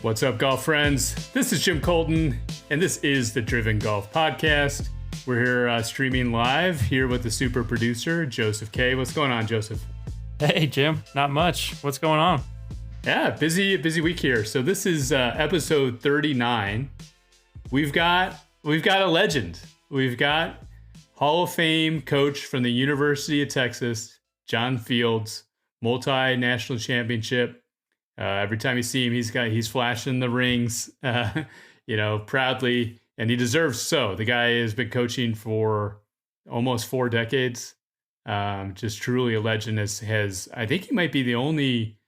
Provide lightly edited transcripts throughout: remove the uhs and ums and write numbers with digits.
What's up, golf friends? This is Jim Colton, and this is the Driven Golf Podcast. We're here streaming live here with the super producer, Joseph K. What's going on, Joseph? Hey, Jim. Not much. What's going on? Yeah, busy week here. So this is episode 39. We've got a legend. We've got Hall of Fame coach from the University of Texas, John Fields, multi-national championship. Every time you see him, he's flashing the rings, proudly, and he deserves so. The guy has been coaching for almost 4 decades. Just truly a legend. I think he might be the only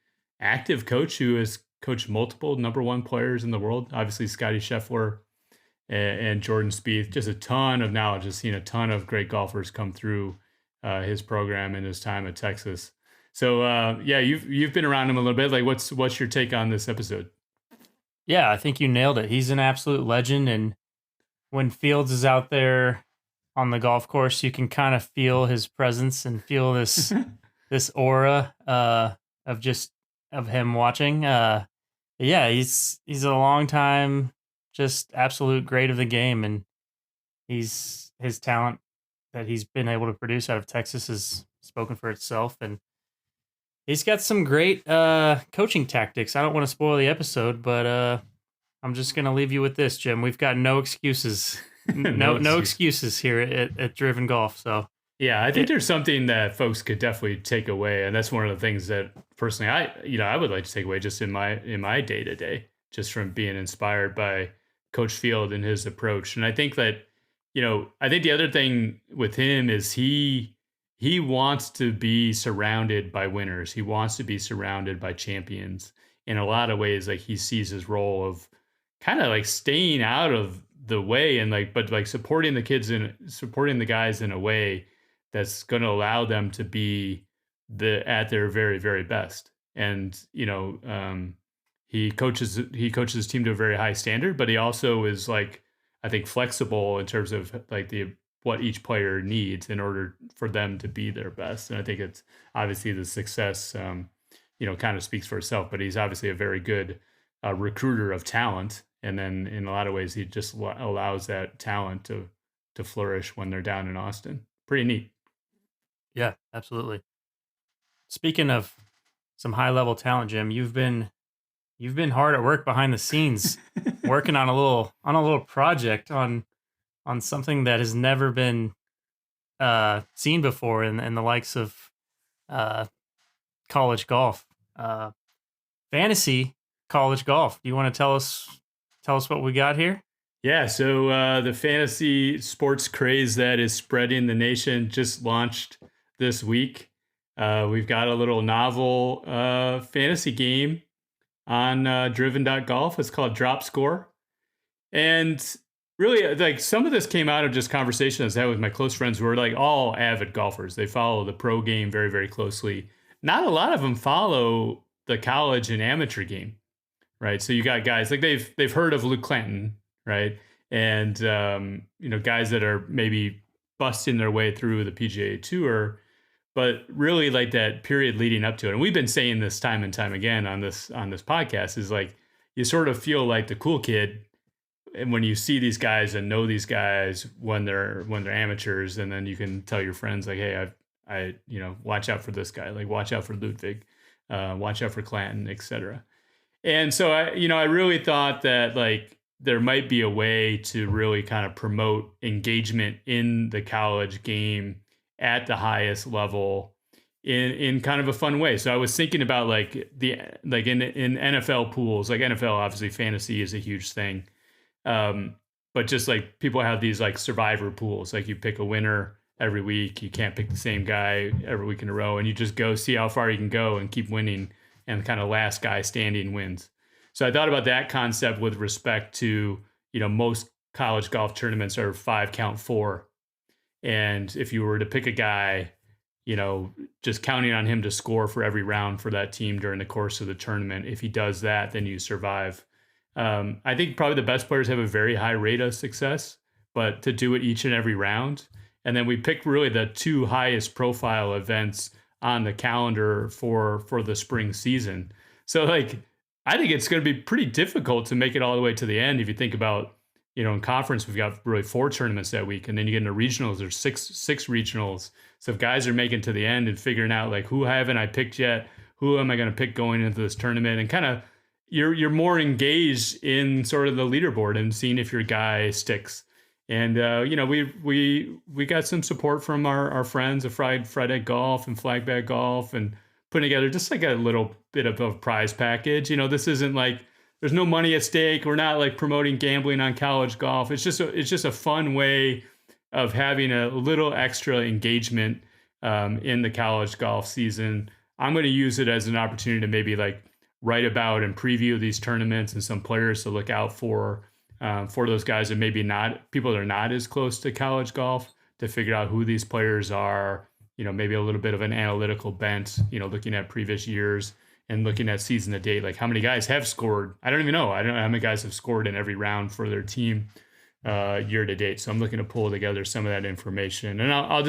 active coach who has coached multiple number one players in the world. Obviously, Scottie, Scheffler, and Jordan Spieth. Just a ton of knowledge. I've seen a ton of great golfers come through his program in his time at Texas. So you've been around him a little bit. Like, what's your take on this episode? Yeah, I think you nailed it. He's an absolute legend, and when Fields is out there on the golf course, you can kind of feel his presence and feel this this aura of him watching. He's a long time just absolute great of the game, and his talent that he's been able to produce out of Texas has spoken for itself, and he's got some great coaching tactics. I don't want to spoil the episode, but I'm just going to leave you with this, Jim. We've got no excuses. No excuses here at Driven Golf. So yeah, I think there's something that folks could definitely take away, and that's one of the things that personally I would like to take away just in my day to day, just from being inspired by Coach Field and his approach. And I think that I think the other thing with him is he wants to be surrounded by winners. He wants to be surrounded by champions in a lot of ways. Like, he sees his role of kind of like staying out of the way and but supporting the kids and supporting the guys in a way that's going to allow them to be at their very, very best. And, he coaches his team to a very high standard, but he also is I think flexible in terms of what each player needs in order for them to be their best. And I think it's obviously the success, kind of speaks for itself, but he's obviously a very good recruiter of talent. And then in a lot of ways, he just allows that talent to flourish when they're down in Austin. Pretty neat. Yeah, absolutely. Speaking of some high level talent, Jim, you've been hard at work behind the scenes, working on a little project on something that has never been seen before in the likes of college golf, fantasy college golf. Do you want to tell us what we got here? Yeah, so the fantasy sports craze that is spreading the nation just launched this week. We've got a little novel fantasy game on driven.golf. It's called Drop Score. And really, some of this came out of just conversations I had with my close friends who are all avid golfers. They follow the pro game very, very closely. Not a lot of them follow the college and amateur game, right? So you got guys they've heard of Luke Clanton, right? And guys that are maybe busting their way through the PGA Tour, but really that period leading up to it. And we've been saying this time and time again on this podcast is you sort of feel like the cool kid. And when you see these guys and know these guys when they're amateurs, and then you can tell your friends hey, I watch out for this guy, watch out for Ludwig, watch out for Clanton, etc. And so I really thought that there might be a way to really kind of promote engagement in the college game at the highest level in kind of a fun way. So I was thinking about in NFL pools, NFL, obviously fantasy is a huge thing. But just people have these survivor pools, you pick a winner every week. You can't pick the same guy every week in a row, and you just go see how far you can go and keep winning, and kind of last guy standing wins. So I thought about that concept with respect to, most college golf tournaments are 5 count 4. And if you were to pick a guy, just counting on him to score for every round for that team during the course of the tournament, if he does that, then you survive. I think probably the best players have a very high rate of success, but to do it each and every round. And then we picked really the 2 highest profile events on the calendar for the spring season. So I think it's going to be pretty difficult to make it all the way to the end. If you think about, in conference, we've got really 4 tournaments that week. And then you get into regionals, there's six regionals. So if guys are making to the end and figuring out like, who haven't I picked yet? Who am I going to pick going into this tournament? And kind of, you're more engaged in sort of the leaderboard and seeing if your guy sticks. And we got some support from our friends of Friday Golf and Flag Bag Golf, and putting together just like a little bit of a prize package. This isn't like there's no money at stake. We're not like promoting gambling on college golf. It's just a fun way of having a little extra engagement in the college golf season. I'm going to use it as an opportunity to maybe like write about and preview these tournaments and some players to look out for those guys that maybe not people that are not as close to college golf, to figure out who these players are. Maybe a little bit of an analytical bent, looking at previous years and looking at season to date, like how many guys have scored. I don't even know. I don't know how many guys have scored in every round for their team year to date. So I'm looking to pull together some of that information, and I'll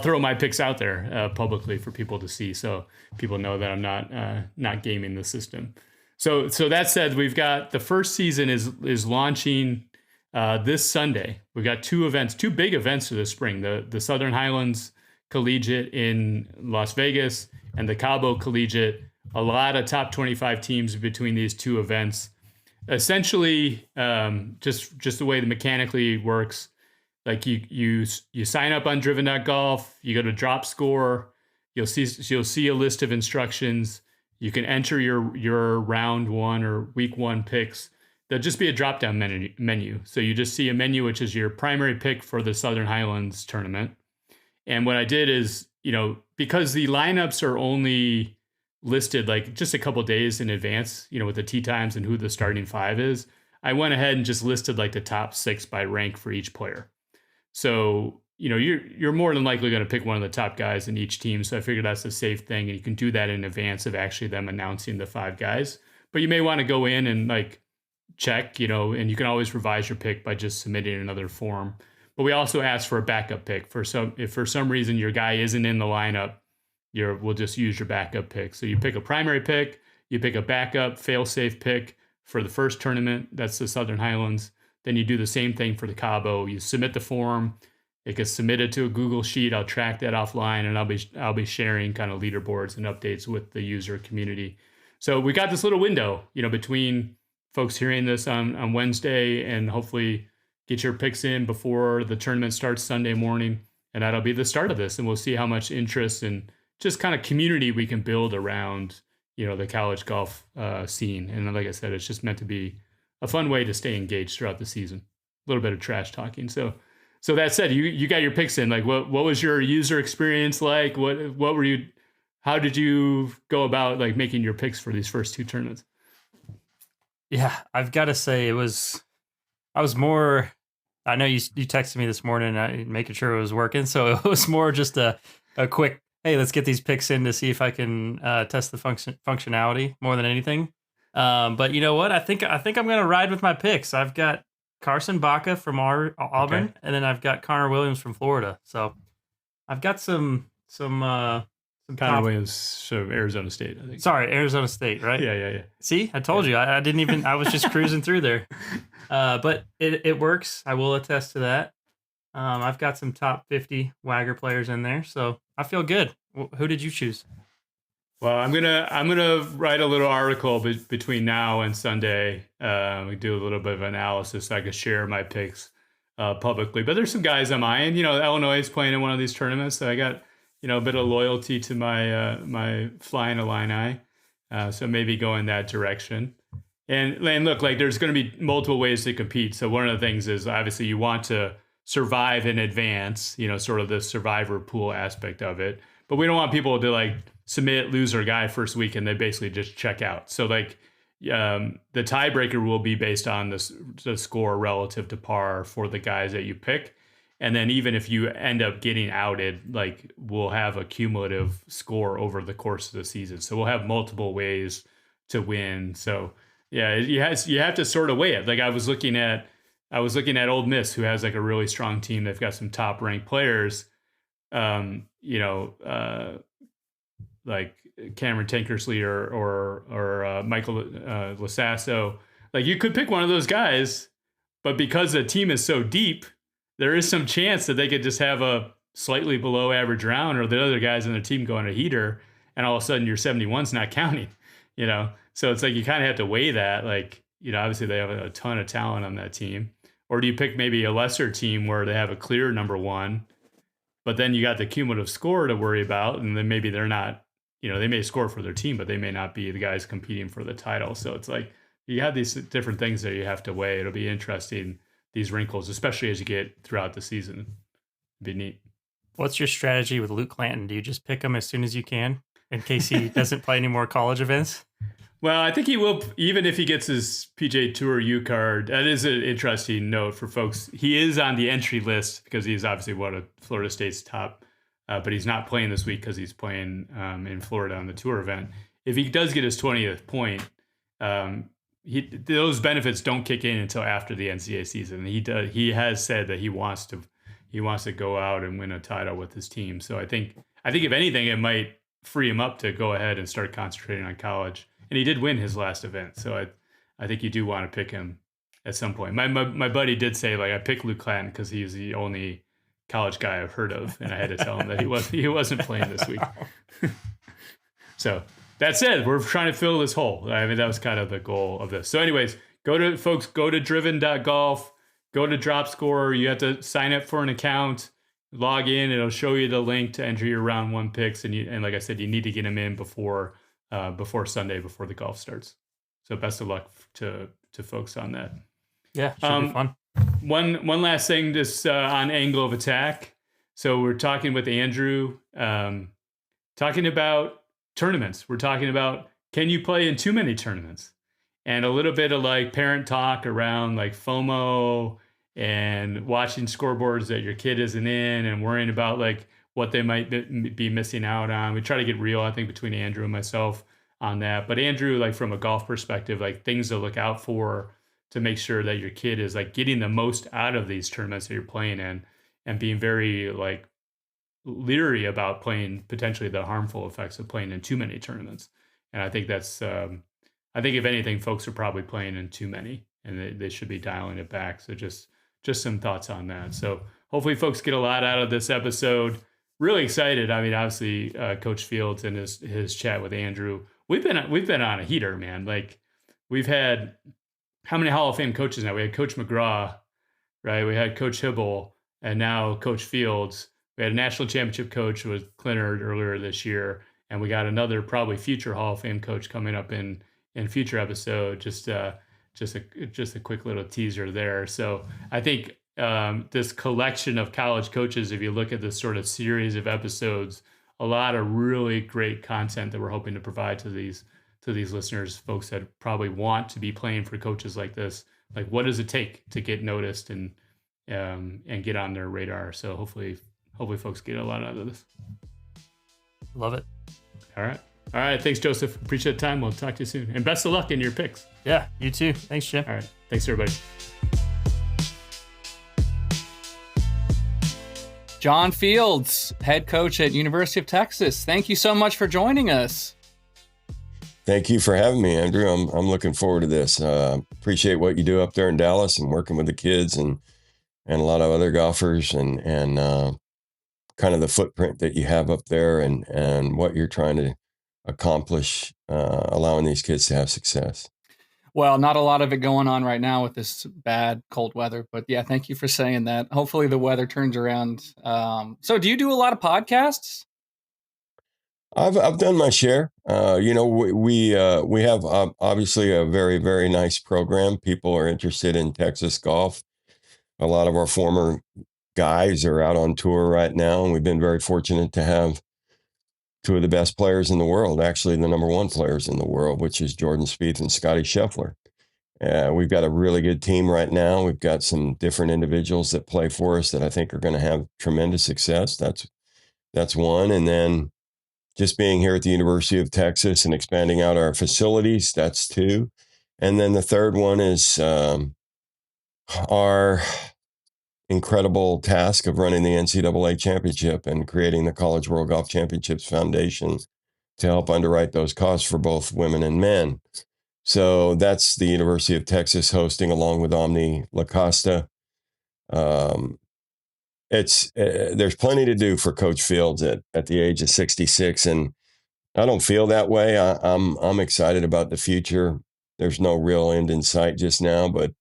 throw my picks out there publicly for people to see, so people know that I'm not gaming the system. So that said, we've got the first season is launching this Sunday. We've got 2 big events for the spring: the Southern Highlands Collegiate in Las Vegas and the Cabo Collegiate. A lot of top 25 teams between these 2 events. Essentially, just the way the mechanically works. Like you sign up on driven.golf, you go to drop score, you'll see a list of instructions. You can enter your round 1 or week 1 picks. There'll just be a drop down menu. So you just see a menu, which is your primary pick for the Southern Highlands tournament. And what I did is, because the lineups are only listed like just a couple days in advance, with the tee times and who the starting 5 is, I went ahead and just listed like the top 6 by rank for each player. So, you're more than likely going to pick one of the top guys in each team. So I figured that's a safe thing. And you can do that in advance of actually them announcing the 5 guys. But you may want to go in and like check, and you can always revise your pick by just submitting another form. But we also ask for a backup pick. If for some reason your guy isn't in the lineup, we'll just use your backup pick. So you pick a primary pick, you pick a backup fail-safe pick for the first tournament. That's the Southern Highlands. Then you do the same thing for the Cabo. You submit the form. It gets submitted to a Google Sheet. I'll track that offline, and I'll be sharing kind of leaderboards and updates with the user community. So we got this little window, between folks hearing this on Wednesday and hopefully get your picks in before the tournament starts Sunday morning. And that'll be the start of this. And we'll see how much interest and just kind of community we can build around, the college golf scene. And like I said, it's just meant to be a fun way to stay engaged throughout the season. A little bit of trash talking. So that said, you got your picks in. Like, what was your user experience like? How did you go about like making your picks for these first 2 tournaments? Yeah, I've got to say I was more, I know you texted me this morning making sure it was working. So it was more just a quick, hey, let's get these picks in to see if I can test the functionality more than anything. But you know what? I think I'm going to ride with my picks. I've got Carson Baca from Auburn, okay, and then I've got Connor Williams from Florida. So I've got some Connor Williams, so Arizona State, I think. Sorry, Arizona State, right? Yeah. See, I told you. I didn't even. I was just cruising through there. But it works. I will attest to that. I've got some top 50 Wagger players in there, so I feel good. Who did you choose? Well, I'm gonna write a little article between now and Sunday. We do a little bit of analysis so I can share my picks publicly. But there's some guys on mine. Illinois is playing in one of these tournaments, so I got a bit of loyalty to my Flying Illini. So maybe go in that direction. And look, like there's going to be multiple ways to compete. So one of the things is obviously you want to survive in advance, sort of the survivor pool aspect of it. But we don't want people to like submit loser guy first week and they basically just check out. So like the tiebreaker will be based on the score relative to par for the guys that you pick. And then even if you end up getting outed, like we'll have a cumulative score over the course of the season. So we'll have multiple ways to win. So yeah, you have to sort of weigh it. Like I was looking at Ole Miss, who has like a really strong team. They've got some top ranked players. Like Cameron Tankersley or Michael Lasasso. Like you could pick one of those guys, but because the team is so deep, there is some chance that they could just have a slightly below average round, or the other guys on their team go on a heater, and all of a sudden your 71's not counting. So it's like you kind of have to weigh that. Like, obviously they have a ton of talent on that team. Or do you pick maybe a lesser team where they have a clear number one, but then you got the cumulative score to worry about, and then maybe they're not, they may score for their team, but they may not be the guys competing for the title. So it's like you have these different things that you have to weigh. It'll be interesting, these wrinkles, especially as you get throughout the season. It'd be neat. What's your strategy with Luke Clanton? Do you just pick him as soon as you can in case he doesn't play any more college events? Well, I think he will, even if he gets his PGA Tour U card. That is an interesting note for folks. He is on the entry list because he's obviously one of Florida State's top, but he's not playing this week because he's playing in Florida on the tour event. If he does get his 20th point, those benefits don't kick in until after the NCAA season. He has said that he wants to go out and win a title with his team. So I think if anything, it might free him up to go ahead and start concentrating on college. And he did win his last event, so I think you do want to pick him at some point. My buddy did say, like, I picked Luke Clanton because he's the only college guy I've heard of, and I had to tell him that he wasn't playing this week. So that said, we're trying to fill this hole. I mean, that was kind of the goal of this. So anyways, go to driven.golf, go to Drop Score. You have to sign up for an account, log in. It'll show you the link to enter your round one picks. And like I said, you need to get them in before Sunday, before the golf starts. So best of luck to folks on that. Yeah, should be fun. One last thing, just on angle of attack. So we're talking with Andrew, talking about tournaments. We're talking about, can you play in too many tournaments? And a little bit of like parent talk around like FOMO and watching scoreboards that your kid isn't in and worrying about like what they might be missing out on. We try to get real, I think, between Andrew and myself on that. But Andrew, like from a golf perspective, like things to look out for to make sure that your kid is like getting the most out of these tournaments that you're playing in, and being very like leery about playing potentially the harmful effects of playing in too many tournaments. And I think that's, I think if anything, folks are probably playing in too many, and they should be dialing it back. So just some thoughts on that. So hopefully folks get a lot out of this episode. Really excited. I mean, obviously, Coach Fields and his chat with Andrew. We've been on a heater, man. Like we've had how many Hall of Fame coaches now? We had Coach McGraw, right? We had Coach Hibble, and now Coach Fields. We had a national championship coach with Clinard earlier this year, and we got another probably future Hall of Fame coach coming up in future episode. Just a quick little teaser there. So I think this collection of college coaches, if you look at this sort of series of episodes, a lot of really great content that we're hoping to provide to these listeners, folks that probably want to be playing for coaches like this. Like, what does it take to get noticed and get on their radar? So hopefully folks get a lot out of this. Love it. All right. Thanks, Joseph. Appreciate the time. We'll talk to you soon. And best of luck in your picks. Yeah, you too. Thanks, Jim. All right. Thanks, everybody. John Fields, head coach at University of Texas. Thank you so much for joining us. Thank you for having me, Andrew. I'm looking forward to this. Appreciate what you do up there in Dallas and working with the kids and a lot of other golfers and kind of the footprint that you have up there and what you're trying to accomplish, allowing these kids to have success. Well, not a lot of it going on right now with this bad cold weather, but yeah, thank you for saying that. Hopefully the weather turns around. So do you do a lot of podcasts? I've done my share. We have obviously a very, very nice program. People are interested in Texas golf. A lot of our former guys are out on tour right now, and we've been very fortunate to have two of the best players in the world, actually the number one players in the world, which is Jordan Spieth and Scottie Scheffler. We've got a really good team right now. We've got some different individuals that play for us that I think are going to have tremendous success. That's one. And then just being here at the University of Texas and expanding out our facilities, that's two. And then the third one is our incredible task of running the NCAA Championship and creating the College World Golf Championships Foundation to help underwrite those costs for both women and men. So that's the University of Texas hosting, along with Omni La Costa. There's plenty to do for Coach Fields at the age of 66, and I don't feel that way. I'm excited about the future. There's no real end in sight just now, but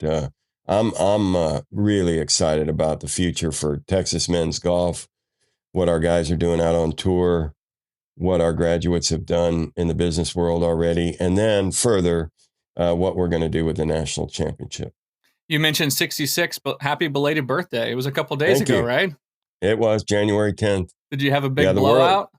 I'm really excited about the future for Texas men's golf, what our guys are doing out on tour, what our graduates have done in the business world already, and then further, what we're going to do with the national championship. You mentioned 66, but happy belated birthday. It was a couple days Thank ago, you. right? It was January 10th. Did you have a big blowout?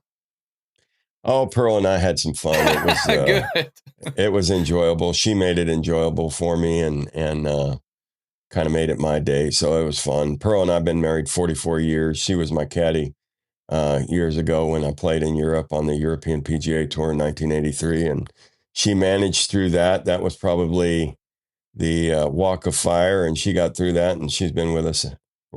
Oh, Pearl and I had some fun. It was good. It was enjoyable. She made it enjoyable for me, and kind of made it my day. So it was fun. Pearl and I've been married 44 years. She was my caddy years ago when I played in Europe on the European PGA Tour in 1983, and she managed through that. That was probably the walk of fire, and she got through that, and she's been with us.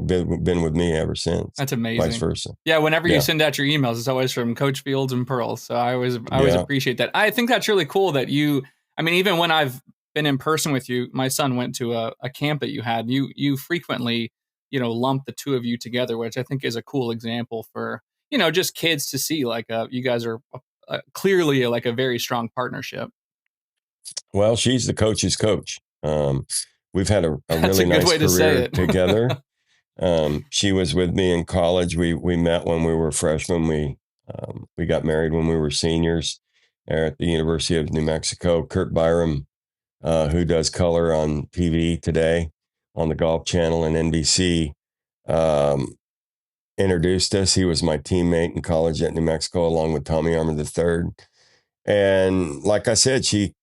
Been with me ever since. That's amazing. Vice versa. Yeah, whenever you send out your emails, it's always from Coach Fields and Pearl. So I always appreciate that. I think that's really cool that even when I've been in person with you, my son went to a camp that you had. You frequently, lump the two of you together, which I think is a cool example for, just kids to see, like, you guys are clearly like a very strong partnership. Well, she's the coach's coach. We've had a really nice career together. She was with me in college. We met when we were freshmen. We got married when we were seniors at the University of New Mexico. Kurt Byram, who does color on TV today on the Golf Channel and NBC, introduced us. He was my teammate in college at New Mexico, along with Tommy Armour III. And like I said, she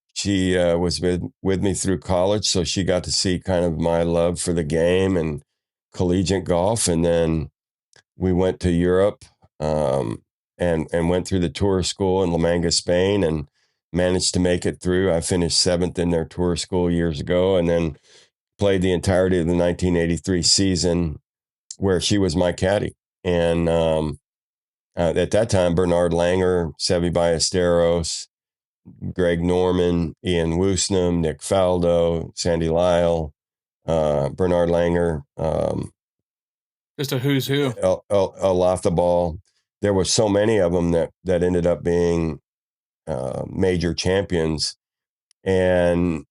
was with me through college, so she got to see kind of my love for the game and collegiate golf. And then we went to Europe and went through the tour school in La Manga, Spain, and managed to make it through. I finished 7th in their tour school years ago, and then played the entirety of the 1983 season where she was my caddy. And at that time, Bernard Langer, Seve Ballesteros, Greg Norman, Ian Woosnam, Nick Faldo, Sandy Lyle, Bernard Langer, just a who's who. Ball. There were so many of them that ended up being major champions, and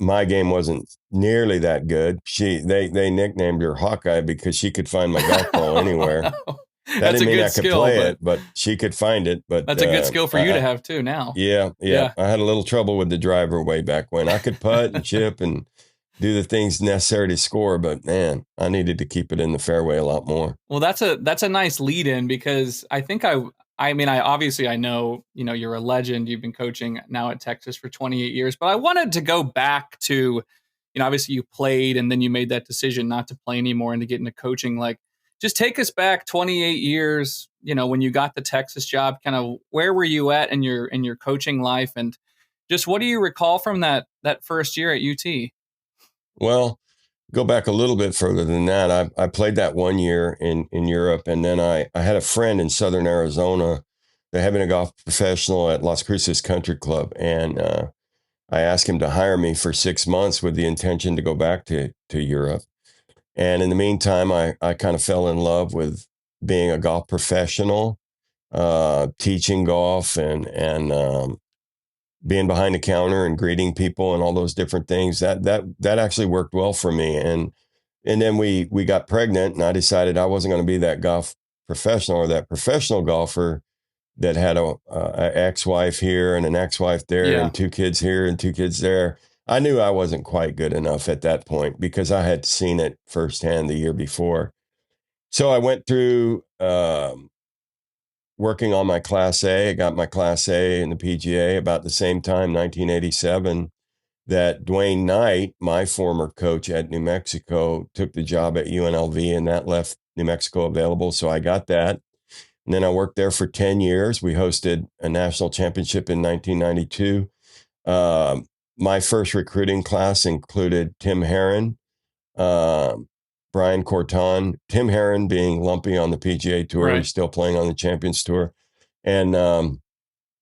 my game wasn't nearly that good. They nicknamed her Hawkeye because she could find my golf ball anywhere. That didn't mean I could play it, but she could find it. But that's a good skill for you to have too now. Yeah. I had a little trouble with the driver way back when. I could putt and chip and do the things necessary to score, but man, I needed to keep it in the fairway a lot more. Well, that's a nice lead in, because I think I obviously I know, you're a legend. You've been coaching now at Texas for 28 years, but I wanted to go back to, obviously you played and then you made that decision not to play anymore and to get into coaching. Like, just take us back 28 years, when you got the Texas job, kind of where were you at in your coaching life, and just what do you recall from that first year at UT? Well, go back a little bit further than that. I played that 1 year in Europe, and then I had a friend in Southern Arizona. They're having a golf professional at Las Cruces Country Club, and I asked him to hire me for 6 months with the intention to go back to Europe. And in the meantime, I kind of fell in love with being a golf professional, teaching golf, and being behind the counter and greeting people and all those different things. That actually worked well for me. And then we got pregnant, and I decided I wasn't going to be that golf professional or that professional golfer that had a ex-wife here and an ex-wife there, and 2 kids here and 2 kids there. I knew I wasn't quite good enough at that point because I had seen it firsthand the year before. So I went through working on my Class A. I got my Class A in the PGA about the same time, 1987, that Dwayne Knight, my former coach at New Mexico, took the job at UNLV, and that left New Mexico available. So I got that. And then I worked there for 10 years. We hosted a national championship in 1992. My first recruiting class included Tim Herron, Brian Corton, Tim Herron being lumpy on the PGA Tour. Right. He's still playing on the Champions Tour. And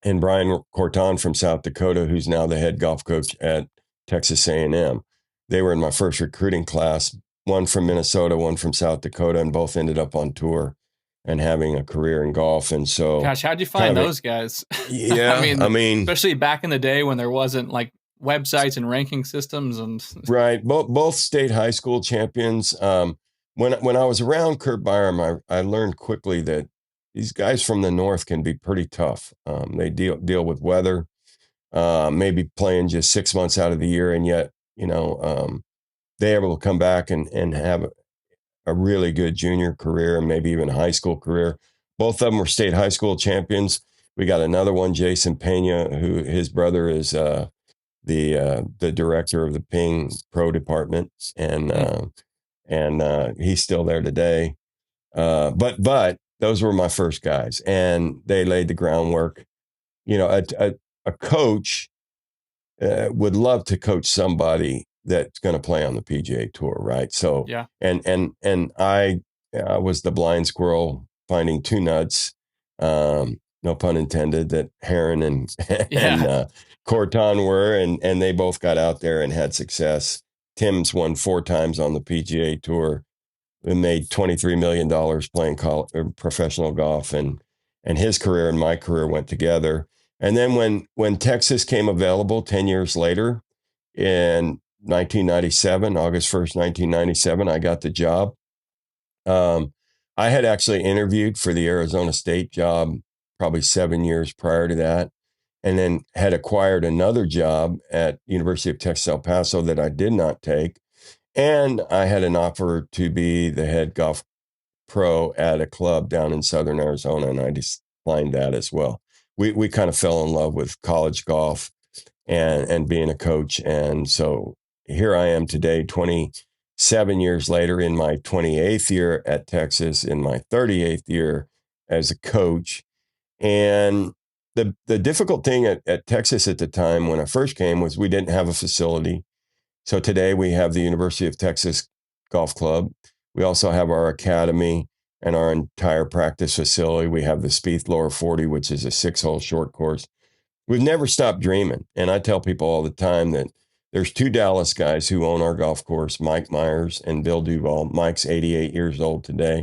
and Brian Corton from South Dakota, who's now the head golf coach at Texas A&M. They were in my first recruiting class, one from Minnesota, one from South Dakota, and both ended up on tour and having a career in golf. And so, gosh, how'd you find those guys? Yeah, I mean, especially back in the day when there wasn't like websites and ranking systems and right. Both state high school champions. When I was around Kurt Byram, I learned quickly that these guys from the north can be pretty tough. They deal with weather, maybe playing just 6 months out of the year, and yet they're able to come back and have a really good junior career and maybe even a high school career. Both of them were state high school champions. We got another one, Jason Pena, who his brother is the director of the Ping Pro department, and he's still there today. But those were my first guys, and they laid the groundwork. A coach would love to coach somebody that's going to play on the PGA Tour, right? So, yeah, and I was the blind squirrel finding two nuts, no pun intended, that Heron and Corton were, and they both got out there and had success. Tim's won 4 times on the PGA Tour and made $23 million playing professional golf, and his career and my career went together. And then when Texas came available 10 years later in 1997, August 1st, 1997, I got the job. I had actually interviewed for the Arizona State job probably 7 years prior to that, and then had acquired another job at University of Texas El Paso that I did not take. And I had an offer to be the head golf pro at a club down in Southern Arizona, and I declined that as well. We kind of fell in love with college golf and being a coach. And so here I am today, 27 years later, in my 28th year at Texas, in my 38th year as a coach. And the difficult thing at Texas at the time when I first came was we didn't have a facility. So today we have the University of Texas Golf Club. We also have our academy and our entire practice facility. We have the Spieth Lower 40, which is a 6-hole short course. We've never stopped dreaming. And I tell people all the time that there's 2 Dallas guys who own our golf course, Mike Myers and Bill Duval. Mike's 88 years old today,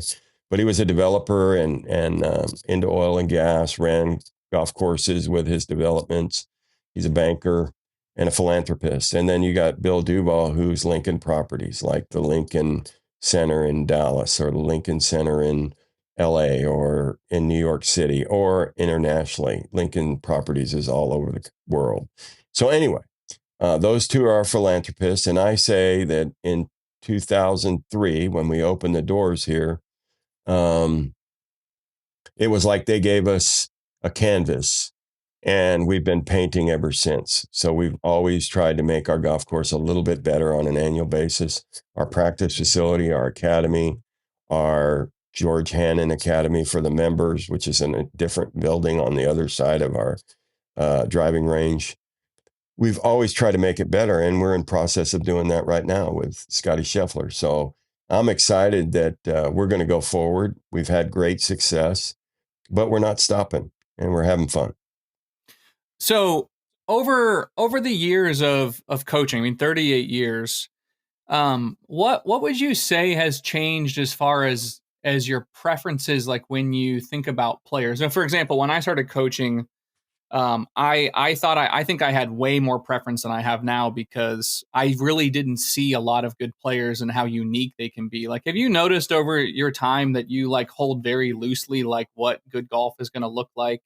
but he was a developer and into oil and gas, ran golf courses with his developments. He's a banker and a philanthropist. And then you got Bill Duval, who's Lincoln Properties, like the Lincoln Center in Dallas or the Lincoln Center in LA or in New York City or internationally. Lincoln Properties is all over the world. So anyway, those two are philanthropists. And I say that in 2003, when we opened the doors here, it was like they gave us a canvas, and we've been painting ever since. So we've always tried to make our golf course a little bit better on an annual basis. Our practice facility, our academy, our George Hannon Academy for the members, which is in a different building on the other side of our driving range. We've always tried to make it better, and we're in process of doing that right now with Scottie Scheffler. So I'm excited that we're going to go forward. We've had great success, but we're not stopping, and we're having fun. So over the years of coaching, I mean, 38 years, what would you say has changed as far as your preferences, like when you think about players? Now, for example, when I started coaching, I think I had way more preference than I have now because I really didn't see a lot of good players and how unique they can be. Like, have you noticed over your time that you like hold very loosely, like what good golf is going to look like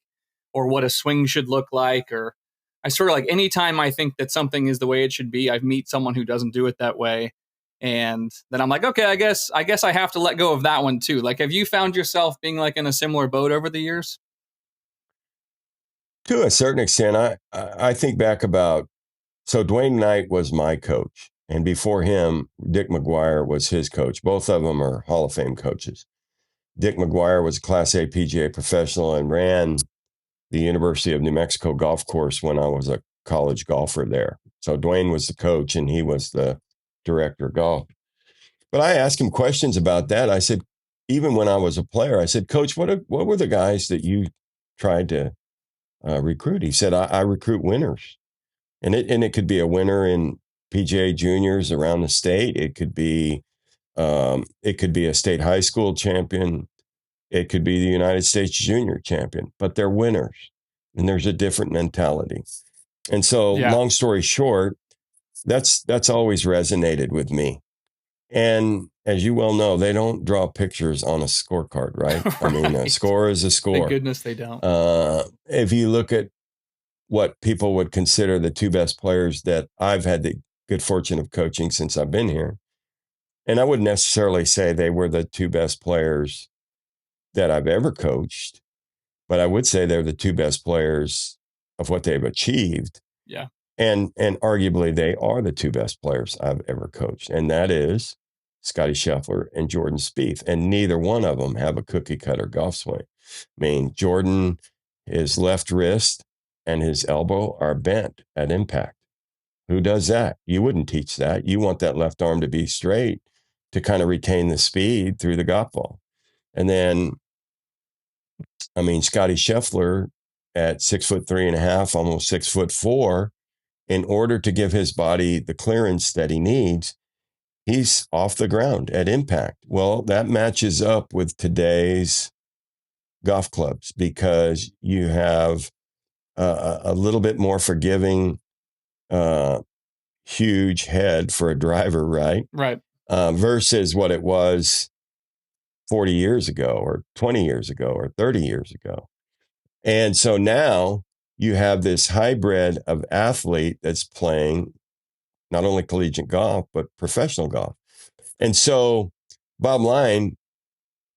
or what a swing should look like? Or I sort of like anytime I think that something is the way it should be, I meet someone who doesn't do it that way. And then I'm like, okay, I guess I have to let go of that one too. Like, have you found yourself being like in a similar boat over the years? To a certain extent, I think back about, so Dwayne Knight was my coach, and before him, Dick McGuire was his coach. Both of them are Hall of Fame coaches. Dick McGuire was a Class A PGA professional and ran the University of New Mexico golf course when I was a college golfer there. So Dwayne was the coach and he was the director of golf. But I asked him questions about that. I said, even when I was a player, I said, Coach, what were the guys that you tried to recruit. He said, I recruit winners. And it could be a winner in PGA juniors around the state. It could be a state high school champion. It could be the United States junior champion, but they're winners. And there's a different mentality. And so, long story short, that's always resonated with me. And as you well know, they don't draw pictures on a scorecard, right? Right. I mean, a score is a score. Thank goodness they don't. If you look at what people would consider the two best players that I've had the good fortune of coaching since I've been here, and I wouldn't necessarily say they were the two best players that I've ever coached, but I would say they're the two best players of what they've achieved. Yeah. And arguably they are the two best players I've ever coached. And that is Scottie Scheffler and Jordan Spieth. And neither one of them have a cookie cutter golf swing. I mean, Jordan, his left wrist and his elbow are bent at impact. Who does that? You wouldn't teach that. You want that left arm to be straight to kind of retain the speed through the golf ball. And then, I mean, Scottie Scheffler at 6'3.5", almost 6'4", in order to give his body the clearance that he needs, he's off the ground at impact. Well, that matches up with today's golf clubs because you have a little bit more forgiving, huge head for a driver, right? Right. Versus what it was 40 years ago or 20 years ago or 30 years ago. And so now you have this hybrid of athlete that's playing not only collegiate golf, but professional golf. And so, bottom line,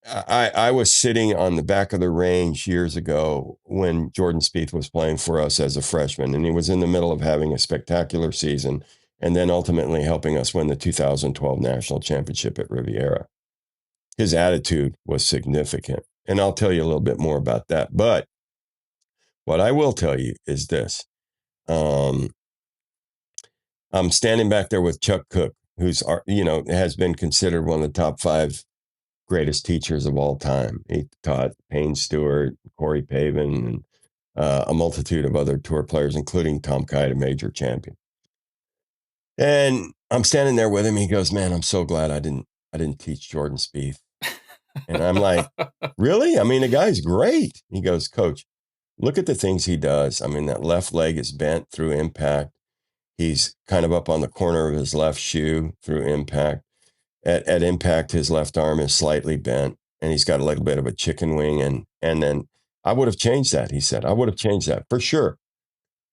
I was sitting on the back of the range years ago when Jordan Spieth was playing for us as a freshman, and he was in the middle of having a spectacular season and then ultimately helping us win the 2012 National Championship at Riviera. His attitude was significant, and I'll tell you a little bit more about that. But what I will tell you is this. I'm standing back there with Chuck Cook, who's, has been considered one of the top 5 greatest teachers of all time. He taught Payne Stewart, Corey Pavin, and a multitude of other tour players, including Tom Kite, a major champion. And I'm standing there with him. He goes, "Man, I'm so glad I didn't teach Jordan Spieth." And I'm like, "Really? I mean, the guy's great." He goes, "Coach, look at the things he does. I mean, that left leg is bent through impact. He's kind of up on the corner of his left shoe through impact. At impact, his left arm is slightly bent, and he's got a little bit of a chicken wing. And then I would have changed that," he said. "I would have changed that for sure.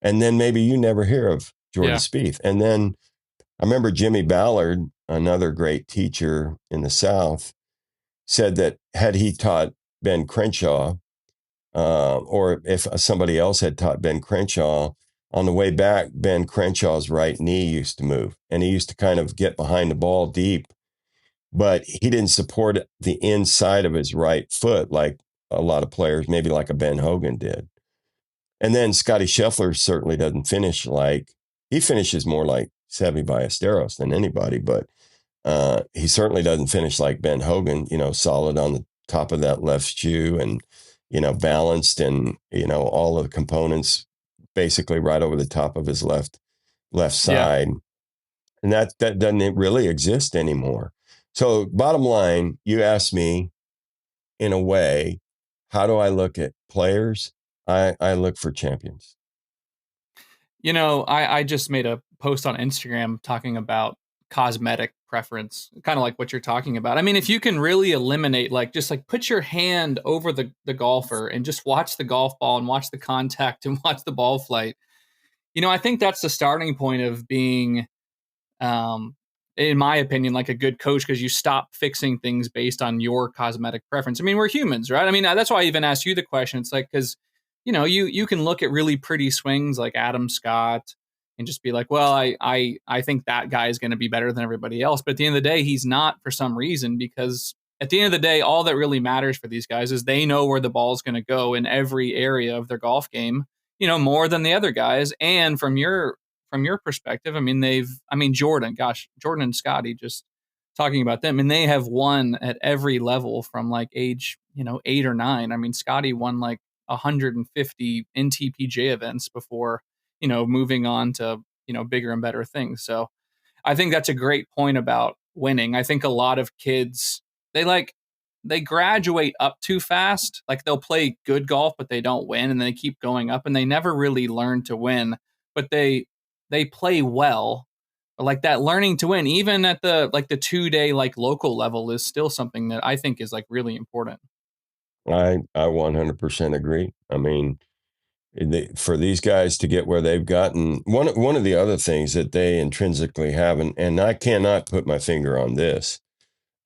And then maybe you never hear of Jordan Spieth." And then I remember Jimmy Ballard, another great teacher in the South, said that had he taught Ben Crenshaw, or if somebody else had taught Ben Crenshaw, on the way back, Ben Crenshaw's right knee used to move, and he used to kind of get behind the ball deep, but he didn't support the inside of his right foot like a lot of players, maybe like a Ben Hogan did. And then Scottie Scheffler certainly doesn't finish he finishes more like Seve Ballesteros than anybody, but he certainly doesn't finish like Ben Hogan, solid on the top of that left shoe and, balanced and, all of the components basically right over the top of his left side. Yeah. And that doesn't really exist anymore. So bottom line, you asked me, in a way, how do I look at players? I look for champions. I just made a post on Instagram talking about cosmetic preference, kind of like what you're talking about. I mean, if you can really eliminate, just put your hand over the golfer and just watch the golf ball and watch the contact and watch the ball flight. I think that's the starting point of being, in my opinion, like a good coach, because you stop fixing things based on your cosmetic preference. I mean, we're humans, right? I mean, that's why I even asked you the question. It's like, because, you can look at really pretty swings like Adam Scott and just be like, well, I think that guy is going to be better than everybody else. But at the end of the day, he's not for some reason, because at the end of the day, all that really matters for these guys is they know where the ball is going to go in every area of their golf game, more than the other guys. And from your perspective, I mean, Jordan and Scottie, just talking about them, and they have won at every level from age, 8 or 9. I mean, Scottie won 150 NTPJ events before, moving on to, bigger and better things. So I think that's a great point about winning. I think a lot of kids, they graduate up too fast. Like they'll play good golf, but they don't win, and they keep going up, and they never really learn to win. But they play well. But like that learning to win, even at the 2-day local level, is still something that I think is really important. I 100% agree. I mean, for these guys to get where they've gotten, one of the other things that they intrinsically have, and I cannot put my finger on this,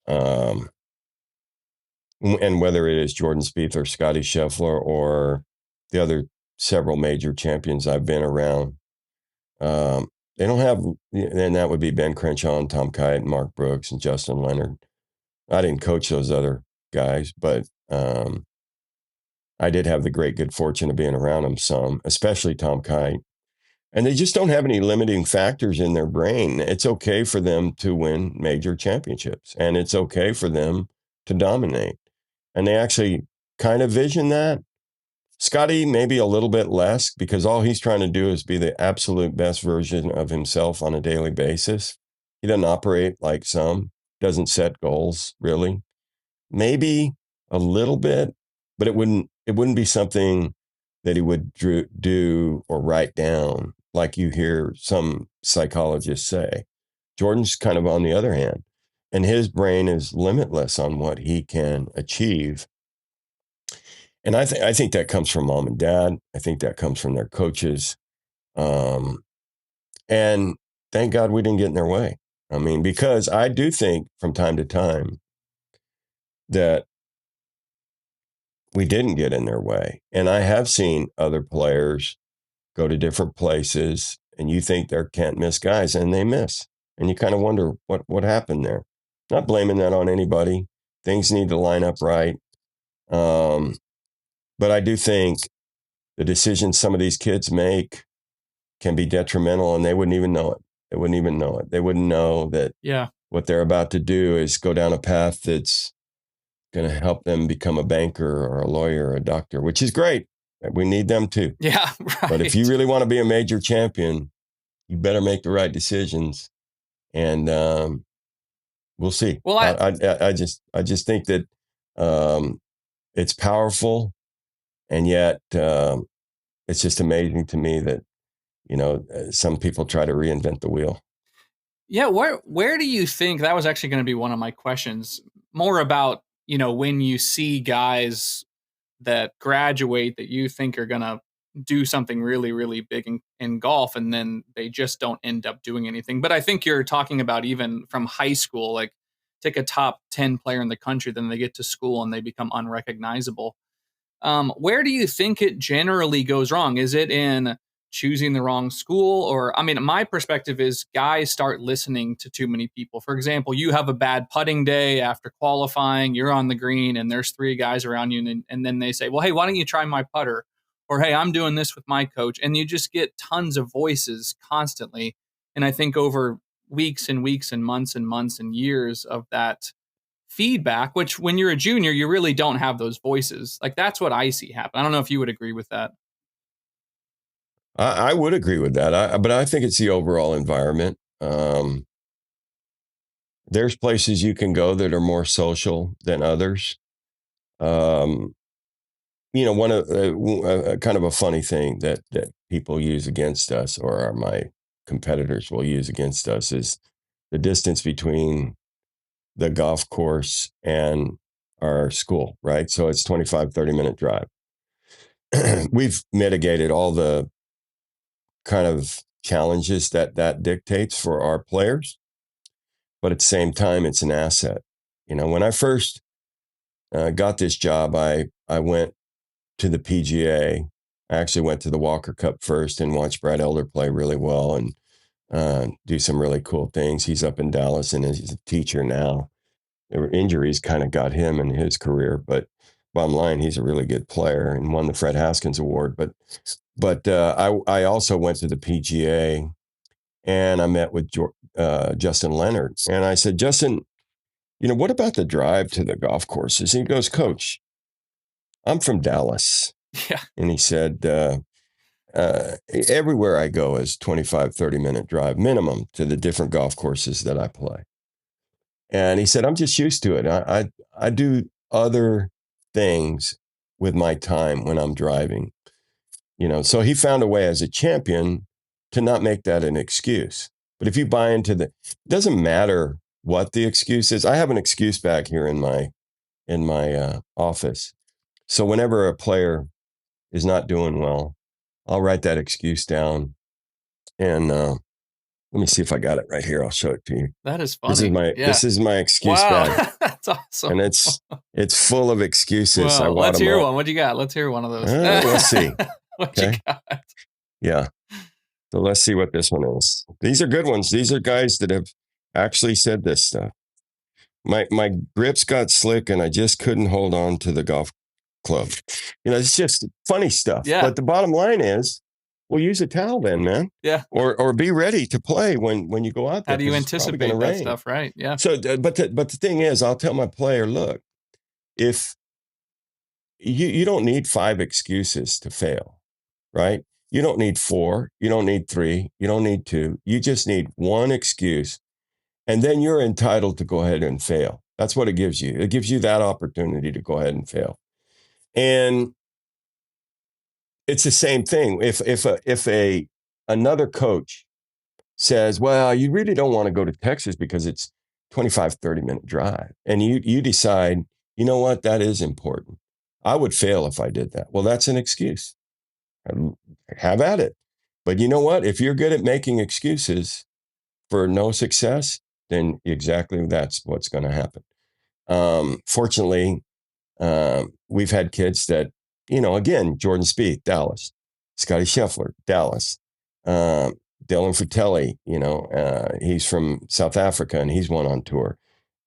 and whether it is Jordan Spieth or Scottie Scheffler or the other several major champions I've been around, they don't have, and that would be Ben Crenshaw and Tom Kite and Mark Brooks and Justin Leonard. I didn't coach those other guys, but I did have the great good fortune of being around them some, especially Tom Kite. And they just don't have any limiting factors in their brain. It's okay for them to win major championships, and it's okay for them to dominate. And they actually kind of vision that. Scottie, maybe a little bit less, because all he's trying to do is be the absolute best version of himself on a daily basis. He doesn't operate like some, doesn't set goals, really. Maybe a little bit, but it wouldn't be something that he would do or write down like you hear some psychologists say. Jordan's kind of on the other hand, and his brain is limitless on what he can achieve. And I think that comes from mom and dad. I think that comes from their coaches. And thank God we didn't get in their way. I mean, because I do think from time to time that we didn't get in their way. And I have seen other players go to different places, and you think they're can't miss guys, and they miss. And you kind of wonder what happened there. Not blaming that on anybody. Things need to line up right. But I do think the decisions some of these kids make can be detrimental, and they wouldn't even know it. They wouldn't even know it. They wouldn't know that what they're about to do is go down a path that's going to help them become a banker or a lawyer or a doctor, which is great. We need them too. Yeah, right. But if you really want to be a major champion, you better make the right decisions. And we'll see. Well, I just think that it's powerful. And yet, it's just amazing to me that, some people try to reinvent the wheel. Yeah, where do you think, that was actually going to be one of my questions, more about, when you see guys that graduate that you think are going to do something really, really big in golf, and then they just don't end up doing anything. But I think you're talking about even from high school, like take a top 10 player in the country, then they get to school and they become unrecognizable. Where do you think it generally goes wrong? Is it in choosing the wrong school? Or, I mean, my perspective is guys start listening to too many people. For example, you have a bad putting day after qualifying, you're on the green and there's 3 guys around you. And then they say, well, hey, why don't you try my putter? Or, hey, I'm doing this with my coach. And you just get tons of voices constantly. And I think over weeks and weeks and months and years of that feedback, which when you're a junior, you really don't have those voices. Like that's what I see happen. I don't know if you would agree with that. I would agree with that. But I think it's the overall environment. There's places you can go that are more social than others. One of kind of a funny thing that people use against us, or my competitors will use against us, is the distance between the golf course and our school, right? So it's 25, 30-minute drive. We've mitigated all the kind of challenges that dictates for our players. But at the same time, it's an asset. When I first got this job, I went to the PGA. I actually went to the Walker Cup first and watched Brad Elder play really well and do some really cool things. He's up in Dallas and he's a teacher now. Injuries kind of got him in his career, but bottom line, he's a really good player and won the Fred Haskins Award. But I also went to the PGA and I met with Justin Leonard. And I said, Justin, what about the drive to the golf courses? And he goes, Coach, I'm from Dallas. Yeah. And he said, everywhere I go is 25, 30-minute drive minimum to the different golf courses that I play. And he said, I'm just used to it. I do other things with my time when I'm driving. So he found a way as a champion to not make that an excuse. But if you buy into it doesn't matter what the excuse is. I have an excuse bag here in my office. So whenever a player is not doing well, I'll write that excuse down. And let me see if I got it right here. I'll show it to you. That is funny. This is my excuse bag. That's awesome. And it's full of excuses. Well, let's hear one. What you got? Let's hear one of those. Let's see. What you got? Yeah. So let's see what this one is. These are good ones. These are guys that have actually said this stuff. My grips got slick and I just couldn't hold on to the golf club. It's just funny stuff. Yeah. But the bottom line is, well, use a towel then, man. Yeah. Or be ready to play when you go out there. How do you anticipate that stuff, right? Yeah. So, but the thing is, I'll tell my player, look, if you don't need 5 excuses to fail, right? You don't need 4. You don't need 3. You don't need 2. You just need one excuse. And then you're entitled to go ahead and fail. That's what it gives you. It gives you that opportunity to go ahead and fail. And it's the same thing. If another coach says, well, you really don't want to go to Texas because it's 25, 30-minute drive. And you decide, you know what, that is important. I would fail if I did that. Well, that's an excuse. Have at it. But you know what? If you're good at making excuses for no success, then exactly that's what's going to happen. Fortunately, we've had kids that, again, Jordan Spieth, Dallas, Scottie Scheffler, Dallas, Dylan Fratelli, he's from South Africa and he's won on tour.